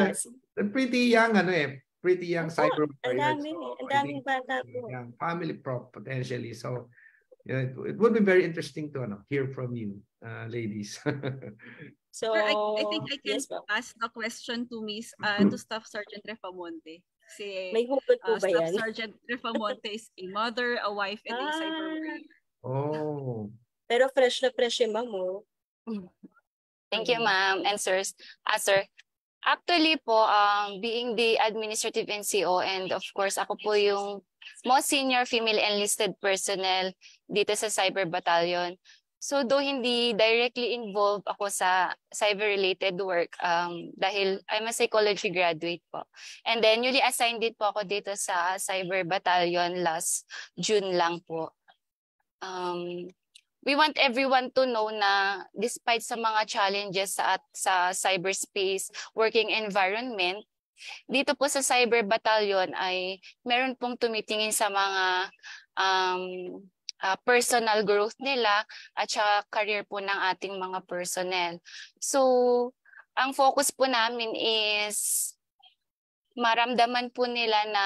pretty young, pretty young cyber warriors. Ang daming bata po. Family prop, potentially. So, it would be very interesting to hear from you, ladies. So, I think I can ask the question to to Staff Sergeant Refamonte. Kasi may hugot po ba yan? Staff Sergeant Refamonte is a mother, a wife, and a cyber warrior. Pero fresh na fresh yung ma'am. Thank you, ma'am and sirs. Sir, actually po, being the administrative NCO and of course, ako po yung most senior female enlisted personnel dito sa Cyber Battalion. So though hindi directly involved ako sa cyber-related work dahil I'm a psychology graduate po. And then newly assigned din po ako dito sa Cyber Battalion last June lang po. We want everyone to know na despite sa mga challenges sa cyberspace working environment, dito po sa Cyber Battalion ay meron pong tumitingin sa mga personal growth nila at saka career po ng ating mga personnel. So, ang focus po namin is maramdaman po nila na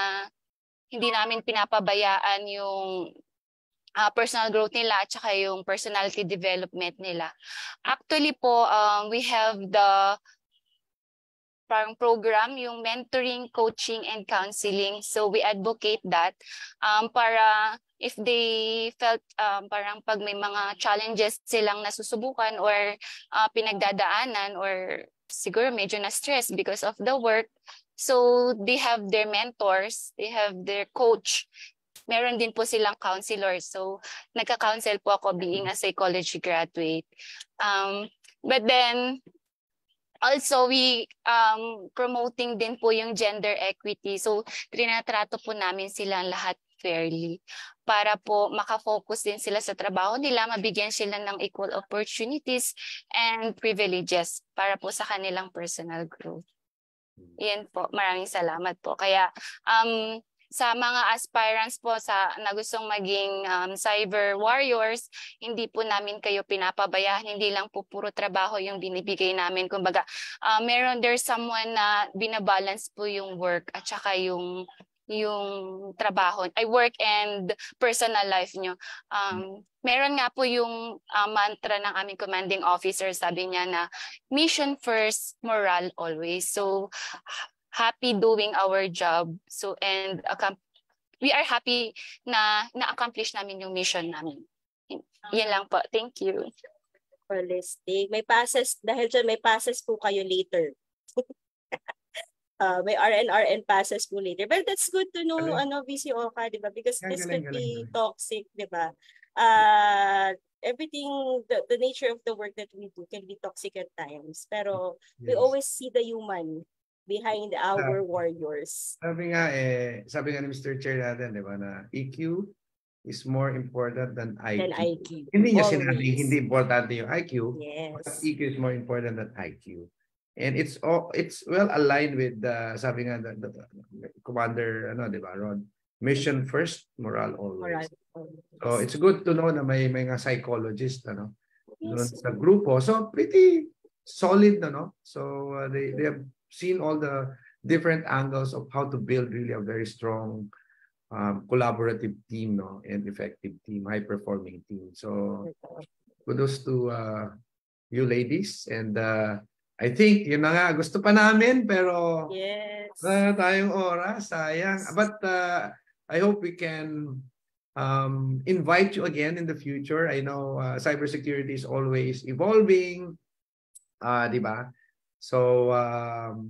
hindi namin pinapabayaan yung personal growth nila at saka yung personality development nila. Actually po, we have the parang program, yung mentoring, coaching, and counseling. So we advocate that para if they felt parang pag may mga challenges silang nasusubukan or pinagdadaanan or siguro medyo na-stress because of the work, so they have their mentors, they have their coach. Meron din po silang counselor. So nagka-counsel po ako being a psychology graduate. But then, also, we promoting din po yung gender equity. So, trinatrato po namin silang lahat fairly para po makafocus din sila sa trabaho nila, mabigyan sila ng equal opportunities and privileges para po sa kanilang personal growth. Yan po. Maraming salamat po. Kaya, sa mga aspirants po na gustong maging cyber warriors, hindi po namin kayo pinapabayaan, hindi lang po puro trabaho yung binibigay namin. Kumbaga, there's someone na binabalance po yung work at saka yung trabaho, work and personal life nyo. Meron nga po yung mantra ng aming commanding officer, sabi niya na mission first, morale always. So, happy doing our job. So, and we are happy na na-accomplish namin yung mission namin. Yan lang po. Thank you. Holistic. May passes, dahil dyan may passes po kayo later. May RN passes po later. But that's good to know, VC Oka, di ba? Because this could be toxic, di ba? Everything, the nature of the work that we do can be toxic at times. Pero we always see the human behind our warriors. Sabi nga ni Mr. Chair natin, di ba, na EQ is more important than IQ. Hindi niya sinabing hindi importante yung IQ, but EQ is more important than IQ. And it's well aligned with sabi nga the Commander di ba, Rod, mission first, moral always. So it's good to know na may mga psychologist doon sa grupo. So pretty solid So they have seen all the different angles of how to build really a very strong collaborative team and effective team, high performing team. So kudos to you ladies, and I think yun na nga gusto pa namin pero tayong oras, sayang. But I hope we can invite you again in the future. I know cybersecurity is always evolving, di ba? So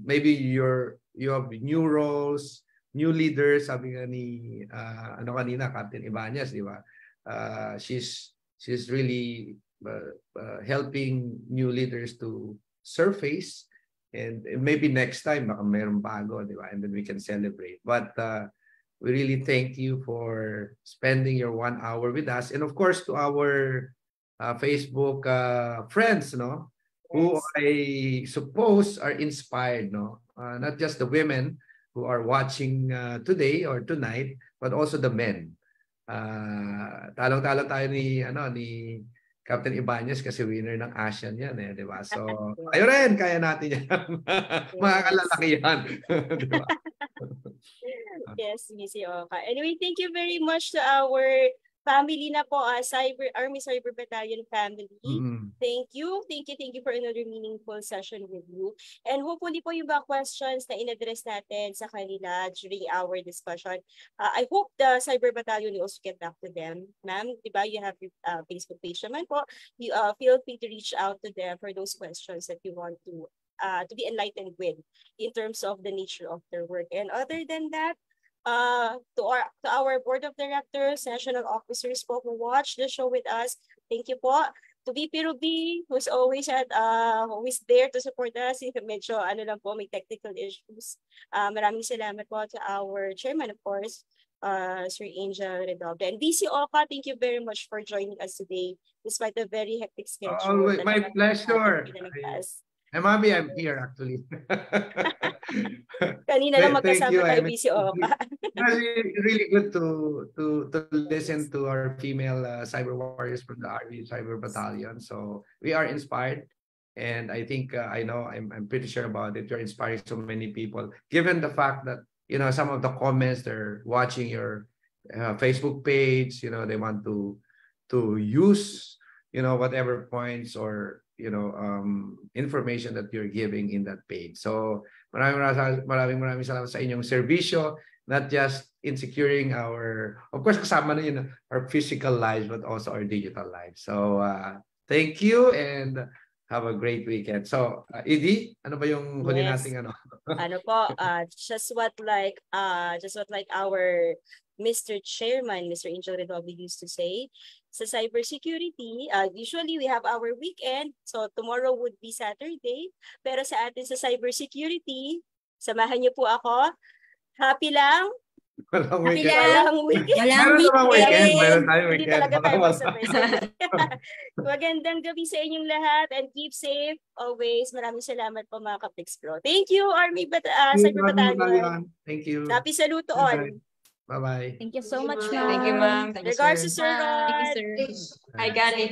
maybe you have new roles, new leaders. Sabi nga ni kanina, Captain Ibanez, di ba? She's really helping new leaders to surface, and maybe next time baka mayroong bago, di ba? And then we can celebrate. But we really thank you for spending your 1 hour with us, and of course to our Facebook friends, who I suppose are inspired, not just the women who are watching today or tonight, but also the men. Talong-talo tayo ni Captain Ibanez kasi winner ng ASEAN yan di ba? So, tayo rin, kaya natin yan. Mga kalalaki yan. Di ba? Yes, VC Oka. Anyway, thank you very much to our family na po, Army Cyber Battalion family. Thank you for another meaningful session with you. And hopefully po yung mga questions na in-address natin sa kanila during our discussion, I hope the Cyber Battalion will also get back to them. Ma'am, diba, you have your Facebook page naman po. You feel free to reach out to them for those questions that you want to be enlightened with in terms of the nature of their work. And other than that, to our board of directors, national officers po who watch the show with us, thank you po. To VP Ruby, who's always always there to support us. Medyo lang po, may technical issues. Maraming salamat po to our chairman, of course, Sir Angel Redoble. And VC Oka, thank you very much for joining us today, despite a very hectic schedule. Always, my pleasure. Mabi, I'm here actually. Kanina lang magkasama tayo, VC Oka. Really good to listen to our female cyber warriors from the Army Cyber Battalion. So we are inspired, and I think I'm pretty sure about it. You're inspiring so many people, given the fact that some of the comments, they're watching your Facebook page. They want to use whatever points or information that you're giving in that page. So maraming salamat sa inyong serbisyo, not just in securing of course kasama na yun our physical lives, but also our digital lives. So thank you and have a great weekend. So Edie, ano ba yung huli nating just what like our Mr. Chairman, Mr. Angel Redoble used to say, sa cybersecurity, usually we have our weekend, so tomorrow would be Saturday, pero sa atin sa cybersecurity, samahan niyo po ako, happy lang. Walang weekend. Meron tayong weekend. Hindi talaga tayo masabay. Magandang gabi sa inyong lahat and keep safe always. Maraming salamat po mga Kapix-Pro. Thank you, Army Cyber Battalion. Thank you. Happy saluto on. Bye-bye. Thank you so much, ma'am. Thank you, ma'am. Regards to Sir Rod. Thank you, sir. Hi, Gali.